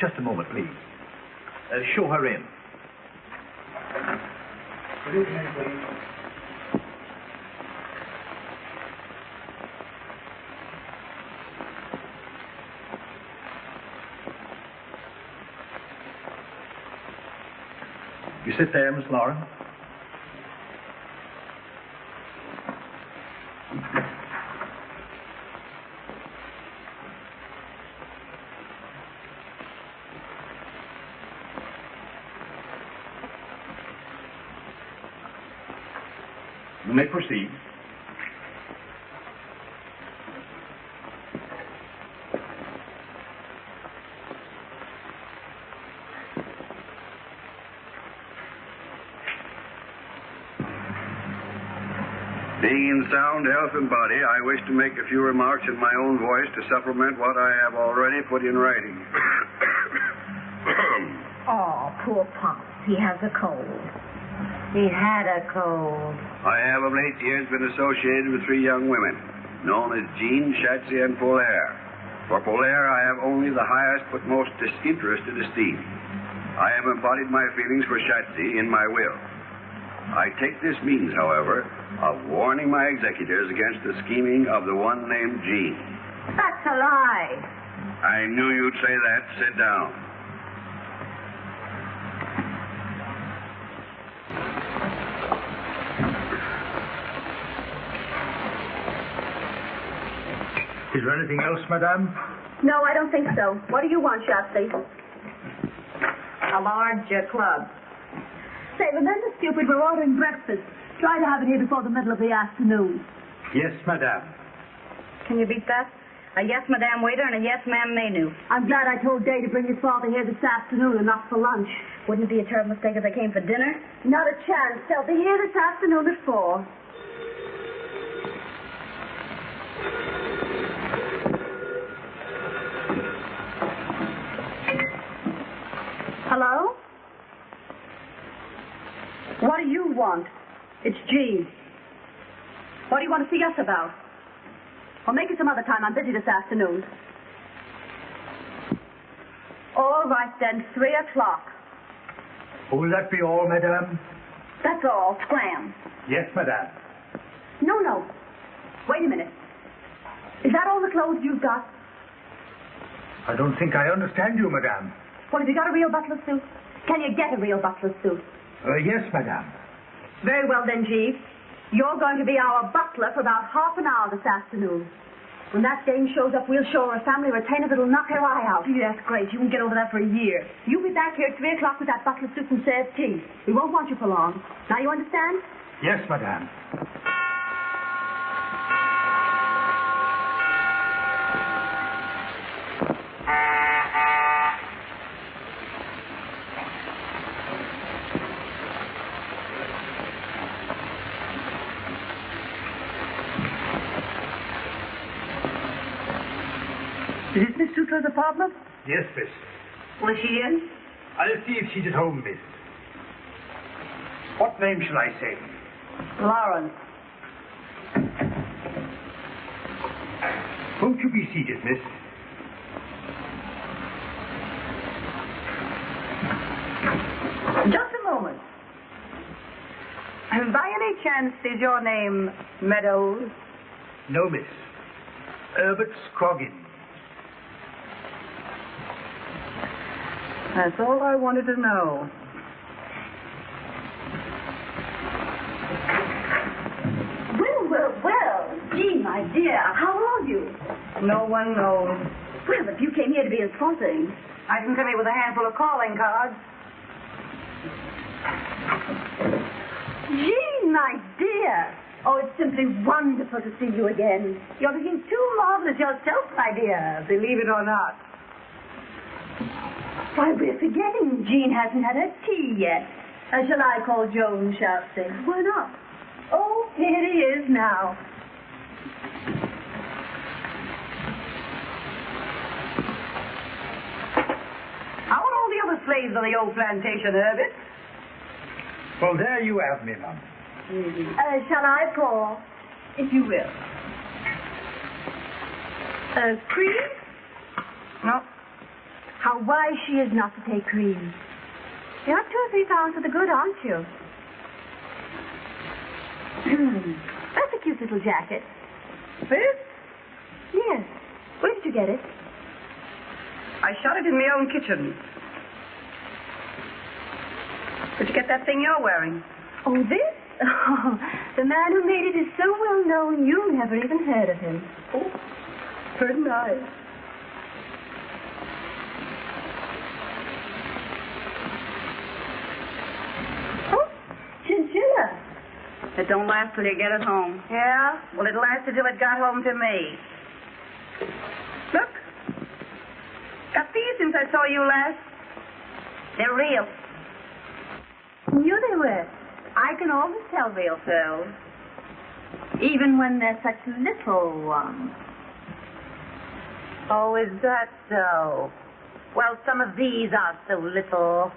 Just a moment, please. Show her in. Good evening, please. You sit there, Miss Lauren. You may proceed. Being in sound health and body, I wish to make a few remarks in my own voice to supplement what I have already put in writing. Oh, poor Pop. He has a cold. He had a cold. I have of late years been associated with three young women, known as Jean, Shatsy, and Polaire. For Polaire, I have only the highest but most disinterested esteem. I have embodied my feelings for Shatsy in my will. I take this means, however, of warning my executors against the scheming of the one named Jean. That's a lie. I knew you'd say that. Sit down. Is there anything else, madame? No, I don't think so. What do you want, Shotzi? A large club. Say, remember, stupid, we're ordering breakfast. Try to have it here before the middle of the afternoon. Yes, madame. Can you beat that? A yes, madame waiter, and a yes, ma'am menu. I'm glad I told Day to bring his father here this afternoon and not for lunch. Wouldn't it be a terrible mistake if they came for dinner? Not a chance. They'll be here this afternoon at 4. Hello? What do you want? It's Jean. What do you want to see us about? Well, make it some other time. I'm busy this afternoon. All right, then. 3 o'clock. Will that be all, madame? That's all. Scram. Yes, madame. No. Wait a minute. Is that all the clothes you've got? I don't think I understand you, madame. Well, have you got a real butler suit? Can you get a real butler suit? Yes, madame. Very well, then, Jeeves. You're going to be our butler for about half an hour this afternoon. When that dame shows up, we'll show her a family retainer that'll knock her eye out. Gee, that's great. You can get over that for a year. You'll be back here at 3 o'clock with that butler suit and serve tea. We won't want you for long. Now you understand? Yes, madame. Is this Miss Sutra's apartment? Yes, miss. Was she in? I'll see if she's at home, miss. What name shall I say? Lawrence. Won't you be seated, miss? Just a moment. By any chance, is your name Meadows? No, miss. Herbert Scroggins. That's all I wanted to know. Well. Gee, my dear, how are you? No one knows. Well, if you came here to be insulting. I didn't come here with a handful of calling cards. Gee, my dear. Oh, it's simply wonderful to see you again. You're looking too marvelous yourself, my dear. Believe it or not. Why, we're forgetting Jean hasn't had her tea yet. Shall I call Joan Shafting? Why not? Oh, here he is now. How are all the other slaves on the old plantation, Herbert? Well, there you have me, ma'am. Shall I call? If you will. Cream? No. How wise she is not to take cream. You're 2 or 3 pounds for the good, aren't you? That's a cute little jacket. This? Yes. Where did you get it? I shot it in my own kitchen. Where'd you get that thing you're wearing? Oh, this? Oh, the man who made it is so well known you never even heard of him. Oh, very nice. Oh, chinchilla. It don't last till you get it home. Yeah? Well, it lasted till it got home to me. Look. Got these since I saw you last. They're real. Knew they were. I can always tell real pearls. Even when they're such little ones. Oh, is that so? Well, some of these are so little.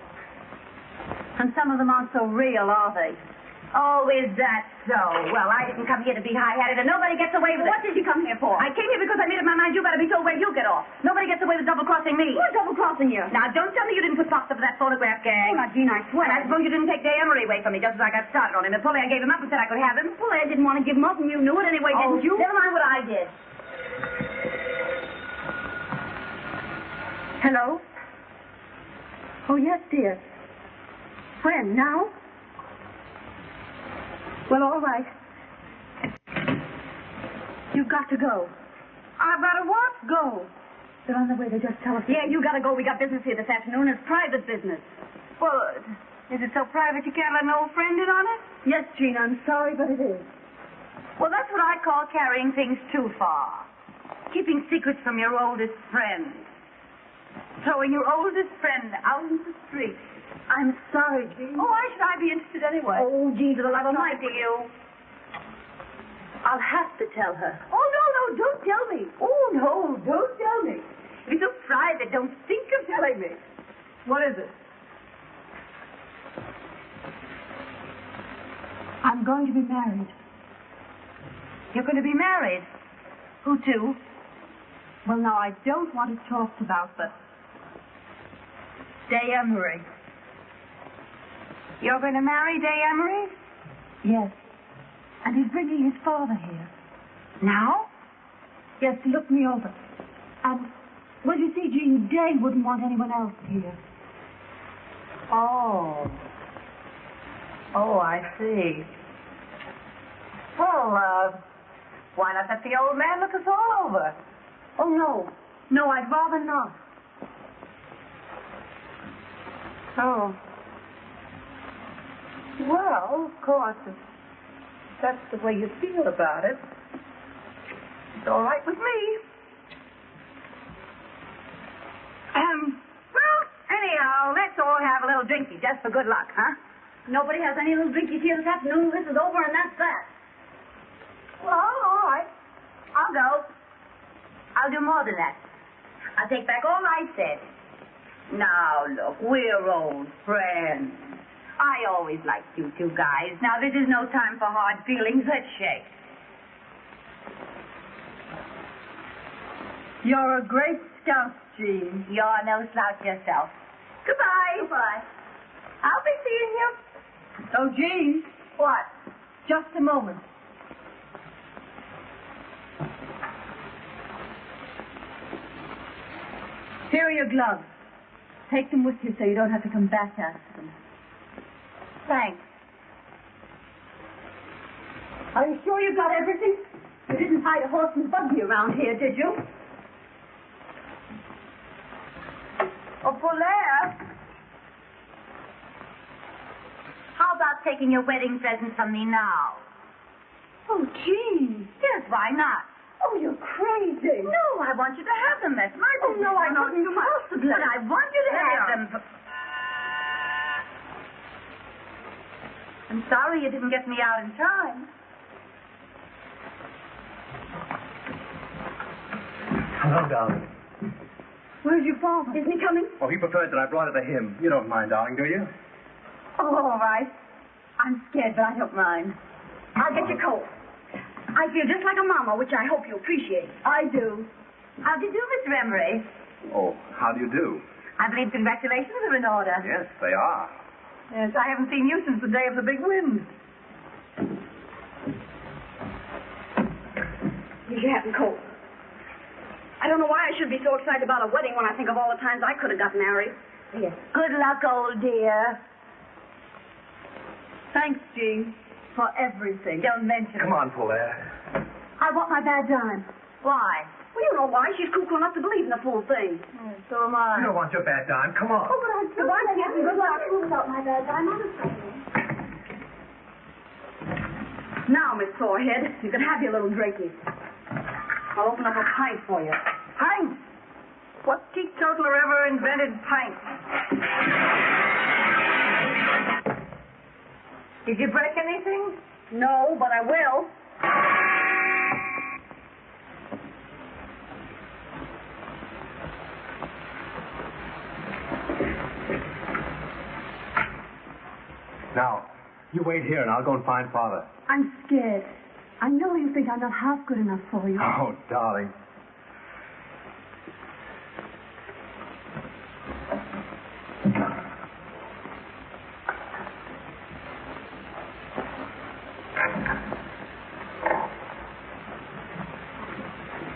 And some of them aren't so real, are they? Oh, is that so? Well, I didn't come here to be high-hatted, and nobody gets away with it. What did you come here for? I came here because I made up my mind you better be told where you get off. Nobody gets away with double-crossing me. Who's double-crossing you? Now, don't tell me you didn't put Fox up for that photograph gang. Oh, now, Jean, I swear. And I suppose you didn't take Day Emery away from me just as I got started on him. And Pauline gave him up and said I could have him. Well, I didn't want to give him up, and you knew it anyway, didn't you? Never mind what I did. Hello? Oh, yes, dear. When? Now? Well, all right. You've got to go. I've got to what? Go. They're on the way. They just telephoned. Yeah, you gotta go. We got business here this afternoon. It's private business. Well, is it so private you can't let an old friend in on it? Yes, Gina, I'm sorry, but it is. Well, that's what I call carrying things too far. Keeping secrets from your oldest friend. Throwing your oldest friend out into the street. I'm sorry, Jean. Oh, why should I be interested anyway? Oh, Jean, for the love of Mike, Mike. to you. I'll have to tell her. Oh, no, don't tell me. Oh, no, don't tell me. If it's so private, don't think of telling me. What is it? I'm going to be married. You're going to be married? Who to? Well, now, I don't want it talked about, but... Day Emery. You're going to marry Day Emery? Yes. And he's bringing his father here. Now? Yes, to look me over. And, well, you see, Jean, Day wouldn't want anyone else here. Oh. Oh, I see. Well, why not let the old man look us all over? Oh, no. No, I'd rather not. Oh. Well, of course, if that's the way you feel about it, it's all right with me. Well, anyhow, let's all have a little drinky just for good luck, huh? Nobody has any little drinkies here this afternoon. This is over, and that's that. Well, all right. I'll go. I'll do more than that. I'll take back all I said. Now, look, we're old friends. I always liked you two guys. Now, this is no time for hard feelings. Let's shake. You're a great scout, Jean. You're no slouch yourself. Goodbye. Goodbye. I'll be seeing you. Oh, Jean. What? Just a moment. Here are your gloves. Take them with you so you don't have to come back after them. Thanks. Are you sure you got everything? You didn't hide a horse and buggy around here, did you? Oh, Fuller. How about taking your wedding present from me now? Oh, Jean. Yes, why not? Oh, you're crazy. No, I want you to have them. That's my Oh, no, I couldn't possibly. But I want you to have them. I'm sorry you didn't get me out in time. Hello, darling. Where's your father? Isn't he coming? Oh, he preferred that I brought it to him. You don't mind, darling, do you? Oh, all right. I'm scared, but I don't mind. I'll get your coat. I feel just like a mama, which I hope you appreciate. I do. How do you do, Mr. Emery? Oh, how do you do? I believe congratulations are in order. Yes, they are. Yes, I haven't seen you since the day of the big wind. Here's your hat and coat. I don't know why I should be so excited about a wedding when I think of all the times I could have got married. Yes. Good luck, old dear. Thanks, Jean, for everything. Don't mention Come it. on, Fuller. I want my bad dime. Why? Well, you know why. She's cuckoo enough to believe in the full thing. So am I. You don't want your bad dime. Come on. Oh, but I still want to get good luck. Without my bad dime, honestly. Now, Miss Sorehead, you can have your little drinkies. I'll open up a pint for you. Pint? What teetotaler ever invented pint? Did you break anything? No, but I will. Now, you wait here and I'll go and find Father. I'm scared. I know you think I'm not half good enough for you. Oh, darling.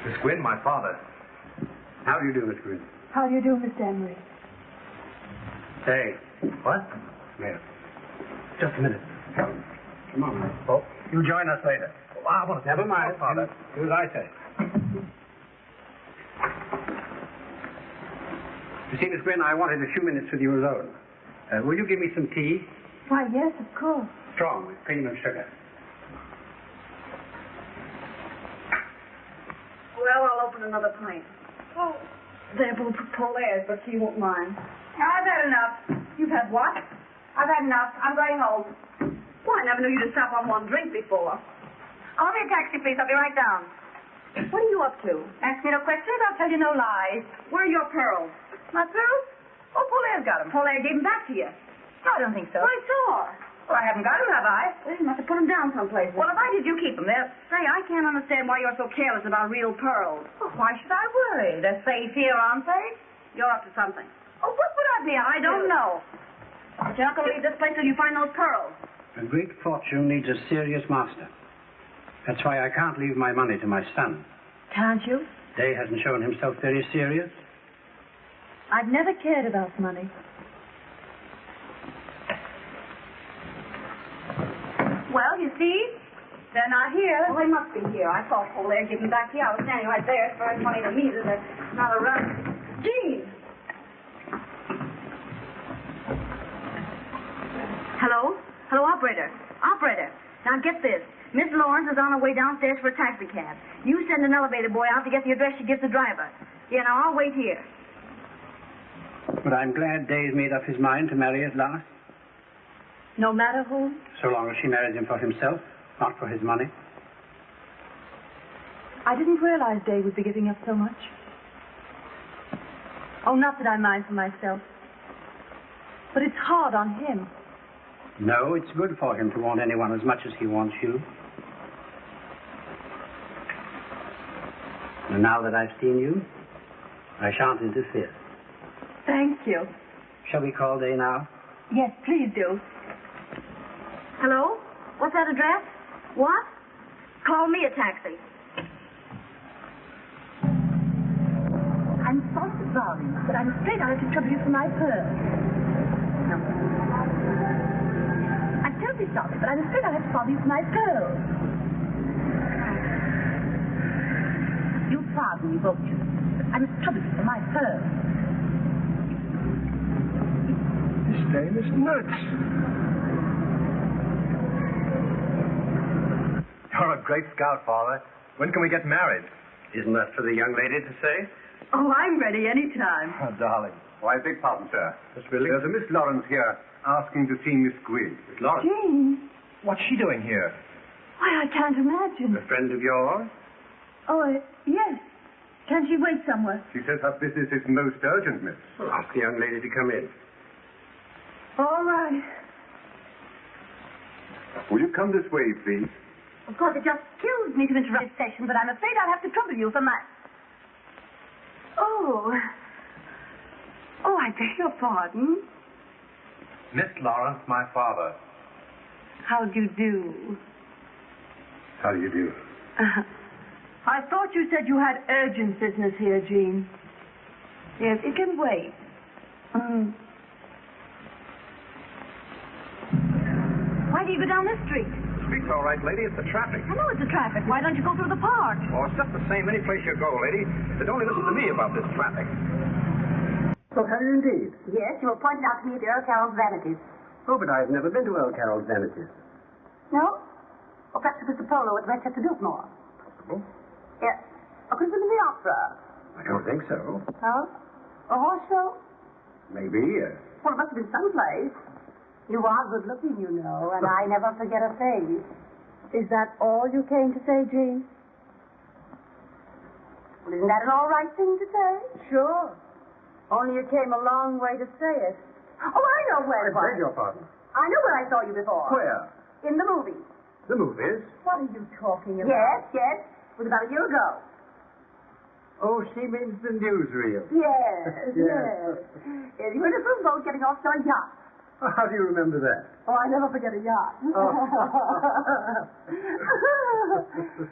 Miss Gwynn, my father. How do you do, Miss Gwynn? How do you do, Mr. Emery? Hey. What? Yeah. Just a minute. Come on. Oh, you join us later. Oh, I want to... Never mind, Father. Do as I say. You see, Miss Gwynn, I wanted a few minutes with you alone. Will you give me some tea? Why, yes, of course. Strong, with cream and sugar. Well, I'll open another pint. Oh, they're both Paulaire's, but she won't mind. I've had enough. You've had what? I've had enough. I'm going home. Well, I never knew you to stop on one drink before. Call me a taxi, please. I'll be right down. What are you up to? Ask me no questions. I'll tell you no lies. Where are your pearls? My pearls? Oh, Paulaire's got them. Paulaire gave them back to you. No, I don't think so. I saw her. Well, I haven't got them, have I? Well, you must have put them down someplace. Well, if I did, you keep them. They're... Say, I can't understand why you're so careless about real pearls. Well, why should I worry? They're safe here, aren't they? You're up to something. Oh, what would I be up I to? don't know. But you're not going to leave this place till you find those pearls. A great fortune needs a serious master. That's why I can't leave my money to my son. Can't you? Day hasn't shown himself very serious. I've never cared about money. Well, you see, they're not here. Well, they must be here. I saw Paulaire give them back to you. I was standing right there. It's very funny to me that they're not around. Jean! Hello? Hello, operator. Operator. Now, get this. Miss Lawrence is on her way downstairs for a taxi cab. You send an elevator boy out to get the address she gives the driver. Yeah, now, I'll wait here. But I'm glad Day's made up his mind to marry at last. No matter who? So long as she marries him for himself, not for his money. I didn't realize Day would be giving up so much. Oh, not that I mind for myself. But it's hard on him. No, it's good for him to want anyone as much as he wants you. And now that I've seen you, I shan't interfere. Thank you. Shall we call Day now? Yes, please do. Hello? What's that address? What? Call me a taxi. I'm sorry to bother you, but I'm afraid I'll have to trouble you for my pearls. No. I'm terribly sorry, but I'm afraid I'll have to bother you for my pearls. You'll pardon me, won't you? But I must trouble you for my pearls. This dame is nuts. You're a great scout, Father. When can we get married? Isn't that for the young lady to say? Oh, I'm ready any time. Oh, darling. Why, beg pardon, sir. Miss Willing? There's a Miss Lawrence here asking to see Miss Gwynn. Miss Lawrence? Jane. What's she doing here? Why, I can't imagine. A friend of yours? Oh, yes. Can she wait somewhere? She says her business is most urgent, miss. Well, ask the young lady to come in. All right. Will you come this way, please? Of course, it just kills me to interrupt this session, but I'm afraid I'll have to trouble you for my... Oh, I beg your pardon. Miss Lawrence, my father. How do you do? How do you do? I thought you said you had urgent business here, Jean. Yes, it can wait. Why do you go down this street? The street's all right, lady. It's the traffic. I know it's the traffic. Why don't you go through the park? Oh, it's just the same any place you go, lady. But only listen to me about this traffic. So have you indeed? Yes, you were pointed out to me at the Earl Carroll's Vanities. Oh, but I've never been to Earl Carroll's Vanities. No? Or perhaps it was the polo at Westchester Biltmore. Possible. Yes. Or could it have been the opera? I don't think so. No? A horse show? Maybe, yes. Well, it must have been someplace. You are good looking, you know, and I never forget a face. Is that all you came to say, Jean? Well, isn't that an all right thing to say? Sure. Only you came a long way to say it. Oh, I know where it I beg was. your pardon. I know where I saw you before. Where? In the movie. The movies? What are you talking about? Yes. It was about a year ago. Oh, she means the newsreel. Yes. Yes. Yes, you were in a little boat getting off to a yacht. How do you remember that? Oh, I never forget a yacht. Oh.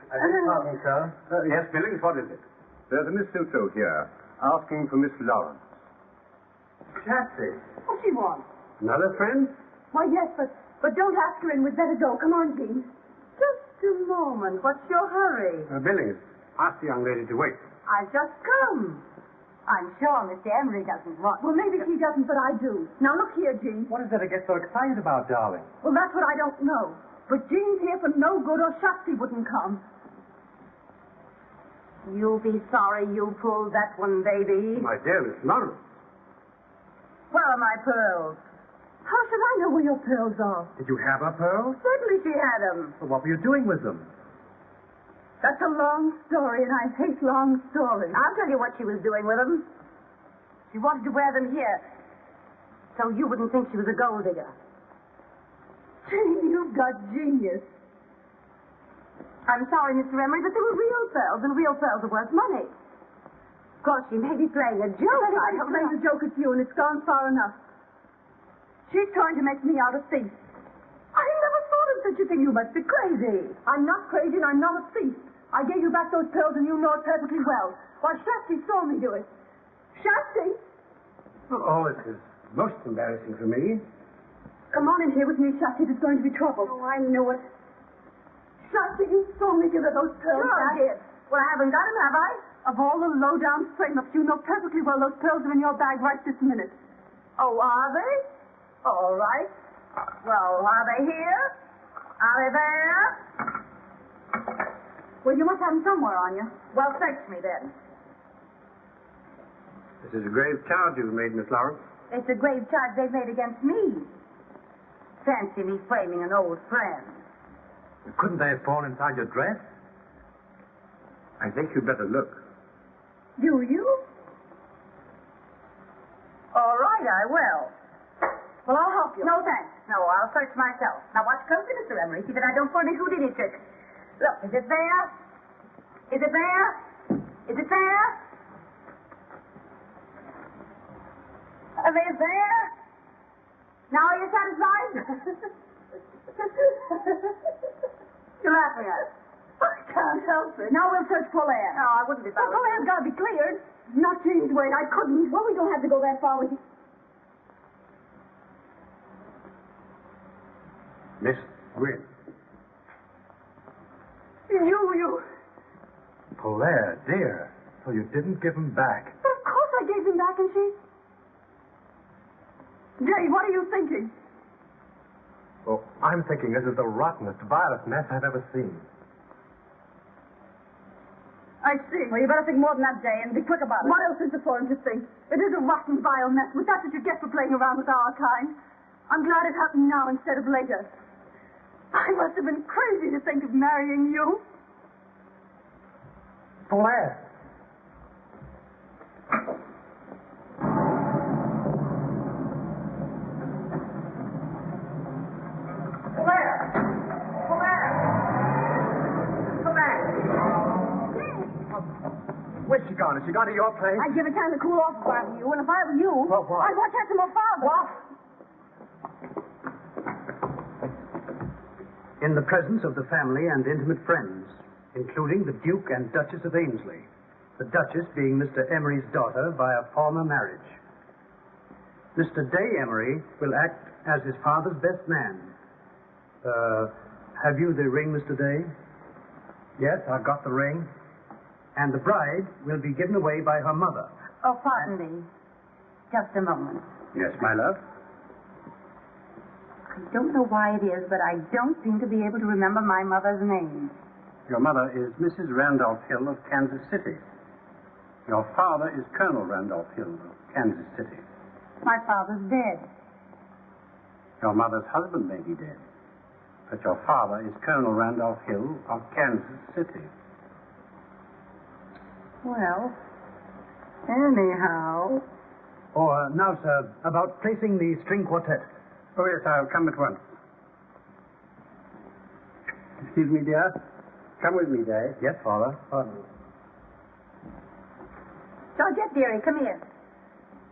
I beg your pardon, sir. Yes, Billings, what is it? There's a Miss Silto here asking for Miss Lawrence. Patsy. What she wants? Another friend? Why, yes, but don't ask her in. We'd better go. Come on, Jean. Just a moment. What's your hurry? Billings, ask the young lady to wait. I've just come. I'm sure Mr. Emery doesn't want... Well, maybe he doesn't, but I do. Now, look here, Jean. What is there to get so excited about, darling? Well, that's what I don't know. But Jean's here for no good or Shotzi wouldn't come. You'll be sorry you pulled that one, baby. My dear Miss Lawrence. Where are my pearls? How should I know where your pearls are? Did you have her pearls? Certainly she had them. Well, what were you doing with them? That's a long story, and I hate long stories. I'll tell you what she was doing with them. She wanted to wear them here, so you wouldn't think she was a gold digger. Jean, you've got genius. I'm sorry, Mr. Emery, but they were real pearls, and real pearls are worth money. Of course, she may be playing a joke. I have played a joke at you, and it's gone far enough. She's trying to make me out a thief. I never thought of such a thing. You must be crazy. I'm not crazy, and I'm not a thief. I gave you back those pearls, and you know it perfectly well. Why, Shotzi saw me do it. Shotzi? Oh, this is most embarrassing for me. Come on in here with me, Shotzi. There's going to be trouble. Oh, I knew it. Shotzi, you saw me give her those pearls Sure back. I did. Well, I haven't got them, have I? Of all the low-down straight-ups, you know perfectly well those pearls are in your bag right this minute. Oh, are they? All right. Well, are they here? Are they there? Well, you must have them somewhere on you. Well, search me then. This is a grave charge you've made, Miss Lawrence. It's a grave charge they've made against me. Fancy me framing an old friend. Couldn't they have fallen inside your dress? I think you'd better look. Do you? All right, I will. Well, I'll help you. No, thanks. No, I'll search myself. Now, watch closely, Mr. Emery. See that I don't pull any Houdini tricks. Look, is it there? Is it there? Is it there? Are they there? Now are you satisfied? You're laughing at it. I can't help it. Now we'll search Polaire. No, I wouldn't be Well, bothered. Polaire's got to be cleared. Not Jean's way. I couldn't. Well, we don't have to go that far with you. Miss Gwynn. You. Polaire, dear. So you didn't give them back. But of course I gave them back, and she... Dave, what are you thinking? Oh, I'm thinking this is the rottenest, vilest mess I've ever seen. I see. Well, you better think more than that, Jay, and be quick about it. What else is there for him to think? It is a rotten, vile mess, but that's what you get for playing around with our kind. I'm glad it happened now instead of later. I must have been crazy to think of marrying you. Polaire. Where's she gone? Has she gone to your place? I'd give it time to cool off if I were you, and if I were you, Well, what? I'd watch out for my father. What? In the presence of the family and intimate friends, including the Duke and Duchess of Ainsley, the Duchess being Mr. Emery's daughter by a former marriage. Mr. Day Emery will act as his father's best man. Have you the ring, Mr. Day? Yes, I've got the ring. And the bride will be given away by her mother. Oh, pardon me. Just a moment. Yes, my love? I don't know why it is, but I don't seem to be able to remember my mother's name. Your mother is Mrs. Randolph Hill of Kansas City. Your father is Colonel Randolph Hill of Kansas City. My father's dead. Your mother's husband may be dead, but your father is Colonel Randolph Hill of Kansas City. Well, anyhow... Now, sir, about placing the string quartet. Oh, yes, I'll come at once. Excuse me, dear. Come with me, Day. Yes, Father. Pardon me. Georgette, dearie, come here.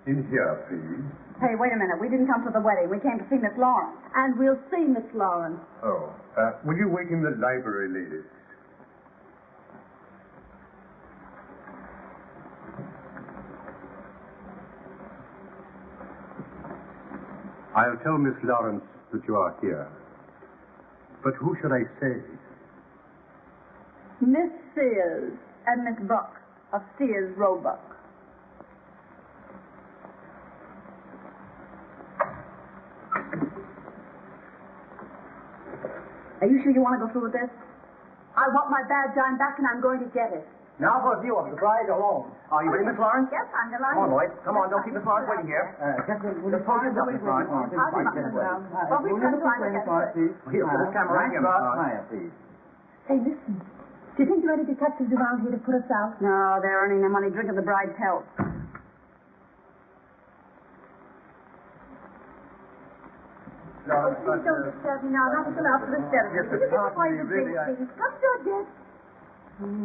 In here, please. Hey, wait a minute. We didn't come to the wedding. We came to see Miss Lawrence. And we'll see Miss Lawrence. Oh, will you wait in the library, ladies? I'll tell Miss Lawrence that you are here. But who should I say? Miss Sears and Miss Buck of Sears Roebuck. Are you sure you want to go through with this? I want my bad dime back, and I'm going to get it. Now for a view of the bride alone. Are you ready, Miss Lawrence? Yes, I'm delighted. Come on, boys. Come on, don't keep Miss Lawrence waiting here. Just hold yours up, Miss Lawrence. Well, we've got to find a Here, put this camera right here, Miss Lawrence. please. Hey, listen. Do you think there are any detectives around here to put us out? No, they're earning their money drinking the bride's health. Oh, please don't disturb me now. Not until after the ceremony. Could you give me one of the drinks, please? Come, Georgette.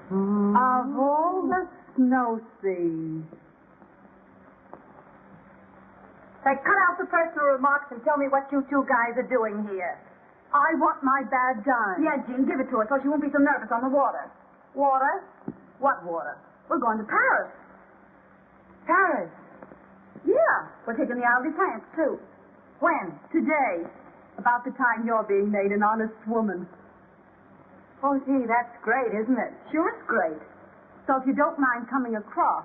Of all the snow seas. Say, cut out the personal remarks and tell me what you two guys are doing here. I want my bad dime. Yeah, Jean, give it to her so she won't be so nervous on the water. Water? What water? We're going to Paris. Paris. Yeah. We're taking the Isle de France, too. When? Today. About the time you're being made an honest woman. Oh, gee, that's great, isn't it? Sure, it's great. So if you don't mind coming across.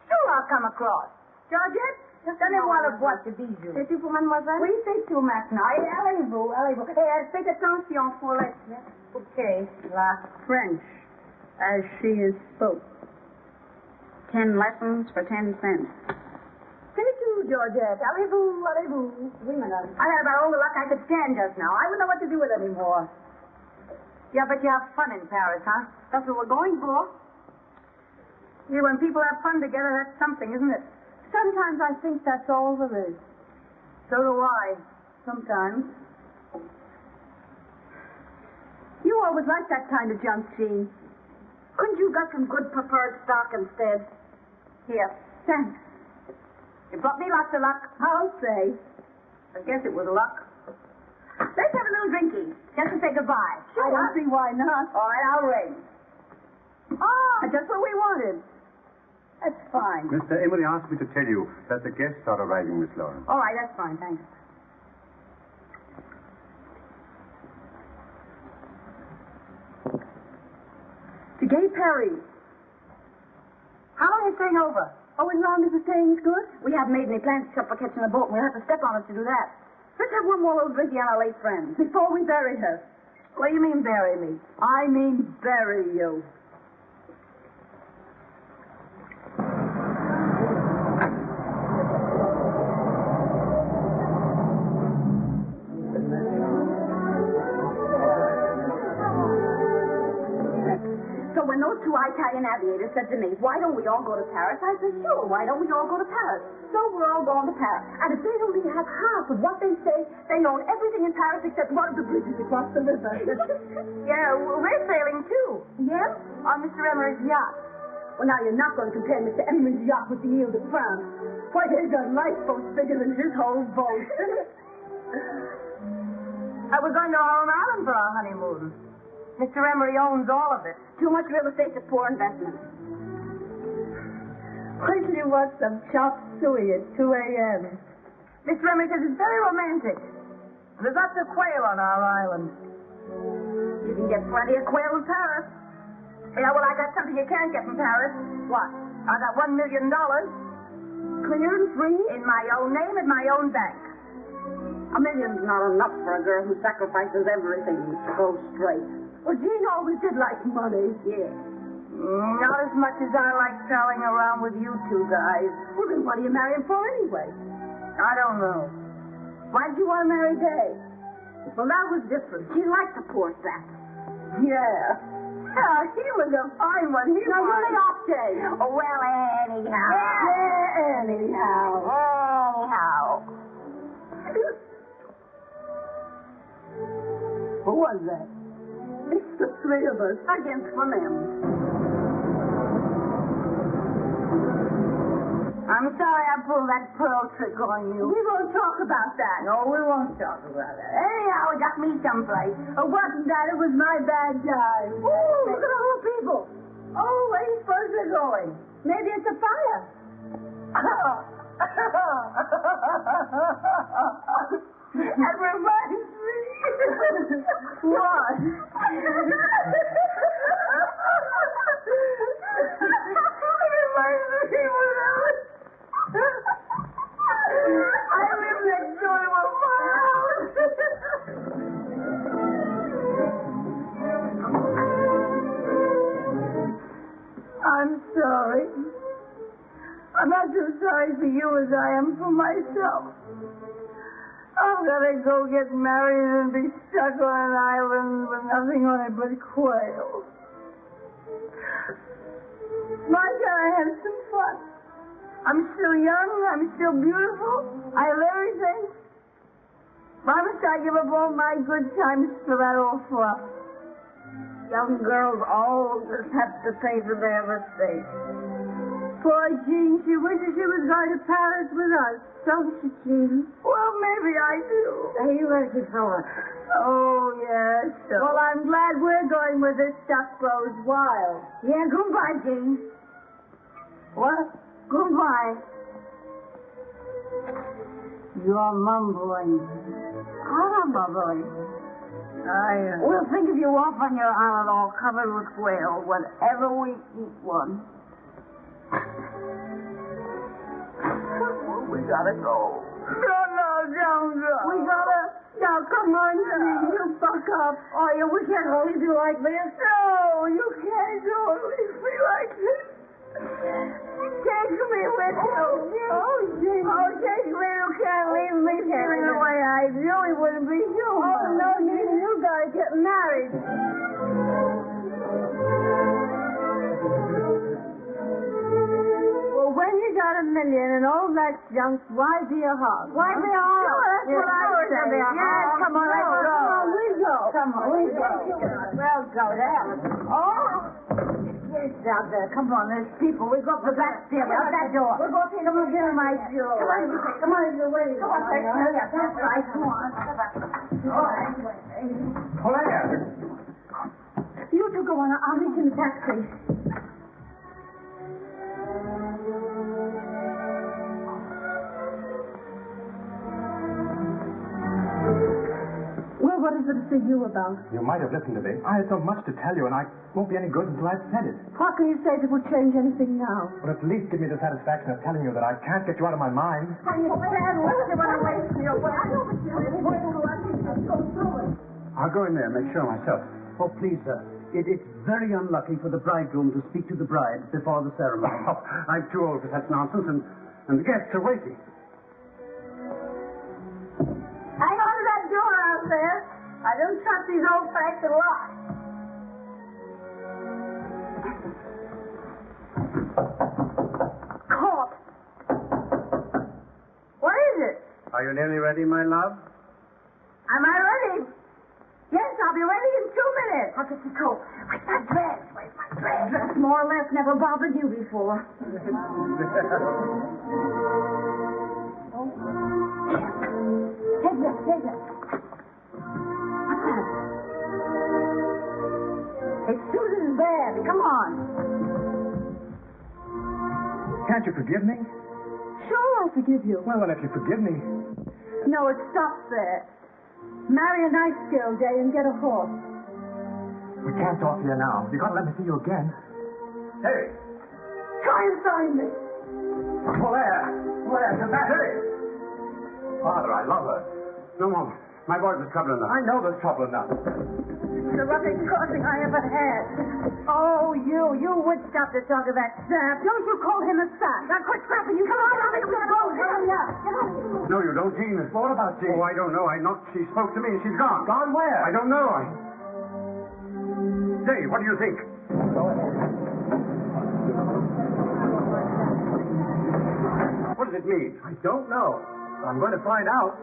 Sure, I'll come across. Georgette? Donnez-moi le boîte de bijoux. C'est tout pour mademoiselle? Oui, c'est tout maintenant. Allez-vous, allez-vous. Et faites attention pour les... Okay, la French, as she is spoke. 10 lessons for 10 cents. C'est tout, Georgette. Allez-vous, allez-vous. Oui, madame. I had about all the luck I could stand just now. I wouldn't know what to do with it anymore. Yeah, but you have fun in Paris, huh? That's what we're going for. Yeah, when people have fun together, that's something, isn't it? Sometimes I think that's all there is. So do I. Sometimes. You always liked that kind of junk, Jean. Couldn't you got some good preferred stock instead? Here. Thanks. You brought me lots of luck. I'll say. I guess it was luck. Let's have a little drinky, just to say goodbye. Sure. I don't see why not. All right, I'll ring. Ah, just what we wanted. That's fine. Mr. Emery asked me to tell you that the guests are arriving, Miss Lawrence. All right, that's fine, thanks. To Gay Perry. How long are you staying over? Oh, as long as the staying's good? We haven't made any plans except for catching a boat, and we'll have to step on us to do that. Let's have one more little drinky on our late friends. Before we bury her. What do you mean, bury me? I mean bury you. So when those two Italian aviators said to me, why don't we all go to Paris? I said, sure, why don't we all go to Paris? So we're all going to Paris. And if they only have half of what they say, they own everything in Paris except one of the bridges across the river. Yeah, we're sailing too. Yeah? On Mr. Emery's yacht. Well, now you're not going to compare Mr. Emery's yacht with the Ile de France. Why, there's a lifeboat bigger than his whole boat. We're going to Long Island for our honeymoon. Mr. Emery owns all of it. Too much real estate to poor investment. Why do you want some chop suey at 2 a.m.? Mr. Emery says it's very romantic. There's lots of quail on our island. You can get plenty of quail in Paris. Yeah, well, I got something you can't get from Paris. What? I got $1 million. Clear and free? In my own name, in my own bank. $1 million's not enough for a girl who sacrifices everything to go straight. Well, Jean always did like money. Yeah. Not as much as I like prowling around with you two guys. Well, then what do you marry him for anyway? I don't know. Why did you want to marry Day? Well, that was different. She liked the poor sap. Yeah. He was a fine one. He was. You lay off, Day. Oh, well, anyhow. Yeah, anyhow. Who was that? It's the three of us against Clement. I'm sorry I pulled that pearl trick on you. We won't talk about that. No, we won't talk about that. Anyhow, it got me someplace. It wasn't that. It was my bad time. Ooh, look at all the people. Oh, where do you suppose they're going? Maybe it's a fire. That reminds me. What? I am for myself. I'm gonna go get married and be stuck on an island with nothing on it but quail. Why can't I have some fun? I'm still young, I'm still beautiful, I have everything. Why must I give up all my good times for that old fluff? Young girls all just have to pay for their mistakes. Poor Jean, she wishes she was going to Paris with us, don't she, Jean? Well, maybe I do. Hey, you ready for it? Oh, yes. Well, I'm glad we're going where this stuff grows wild. Yeah, goodbye, Jean. What? Goodbye. You're mumbling. I'm not mumbling. We'll think of you off on your island all covered with quail whenever we eat one. We gotta go. No, don't go. We gotta... Now, come on, Jean, you buck up. Oh, yeah, we can't leave you like this. No, you can't go and leave me like this. Take me with you. Oh, Jean. Oh, take me. You can't leave me feeling the way I do. It wouldn't be human. Oh, no, Jean, you gotta get married. Well, when you got $1 million and all that junk, why be a hog? Why be a hog? That's what I was saying. Yes, come on, let's go. Come on, we go. Come on, we go. We'll go there. Oh! Yes, out there. Come on, there's people. We go up the back stairs, out that door. We're going to take them again, my jewel. Come on, you're waiting. Come on, that's right. Come on. All right. Claire! You two go on. I'll meet you in the taxi. Well, what is it to see you about? You might have listened to me. I had so much to tell you, and I won't be any good until I've said it. What can you say that will change anything now? Well, at least give me the satisfaction of telling you that I can't get you out of my mind. I'll go in there and make sure myself. Oh, please, sir. It's very unlucky for the bridegroom to speak to the bride before the ceremony. Oh, I'm too old for such nonsense, and the guests are waiting. Hang on to that door out there. I don't trust these old-fashioned locks. Caught. What is it? Are you nearly ready, my love? Am I ready? Yes, I'll be ready in 2 minutes. I'll get your coat. Where's my dress? Where's my dress? Dress more or less never bothered you before. Take this. What's that? It's Susan's bed. Come on. Can't you forgive me? Sure, I'll forgive you. Well, then, if you forgive me... No, it stops there. Marry a nice girl, Day, and get a horse. We can't talk here now. You've got to let me see you again. Hey! Try and find me. Claire, come back. Hey! Father, I love her. No, Mom. My boys are trouble enough. I know there's trouble enough. The roughest crossing I ever had. Oh, you would stop to talk of that sap. Don't you call him a sap. Now quit scrapping. You come on, I'll make you go. Hurry up. No, you don't, Jean. What about Jean? Oh, I don't know. She spoke to me and she's gone. Gone where? I don't know. Say, what do you think? What does it mean? I don't know. I'm going to find out.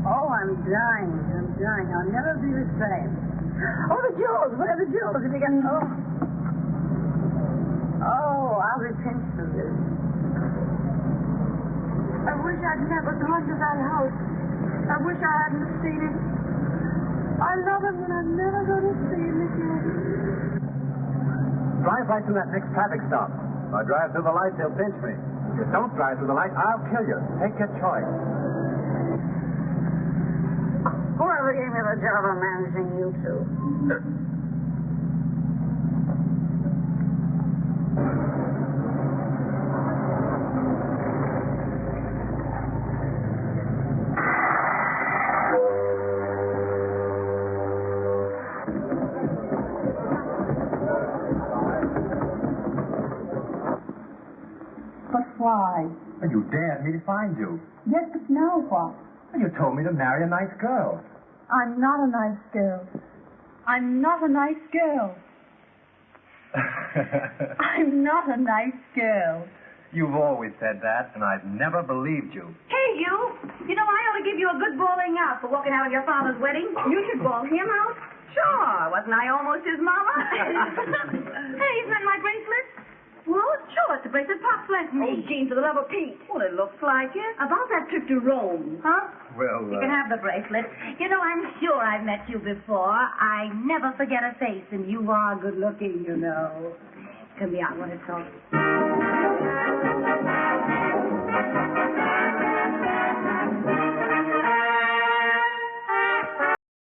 Oh, I'm dying. I'll never be the same. Oh, the jewels. Where are the jewels? If you get... Oh, I'll be pinched for this. I wish I'd never gone to that house. I wish I hadn't seen him. I love him, and I'm never going to see him again. Drive right to that next traffic stop. If I drive through the lights, they'll pinch me. If you don't drive through the lights, I'll kill you. Take your choice. Whoever gave me the job of managing you two? But why? And you dared me to find you. Yes, but now what? And you told me to marry a nice girl. I'm not a nice girl. I'm not a nice girl. I'm not a nice girl. You've always said that, and I've never believed you. Hey, you. You know, I ought to give you a good bawling out for walking out of your father's wedding. You should bawl him out. Sure. Wasn't I almost his mama? Hey, isn't that my bracelet? Well, sure, it's the bracelet Pop's left me. Oh, Jean, for the love of Pete. Well, it looks like it. About that trip to Rome. Huh? Well, You can have the bracelet. You know, I'm sure I've met you before. I never forget a face, and you are good looking, you know. Come here, I want to talk.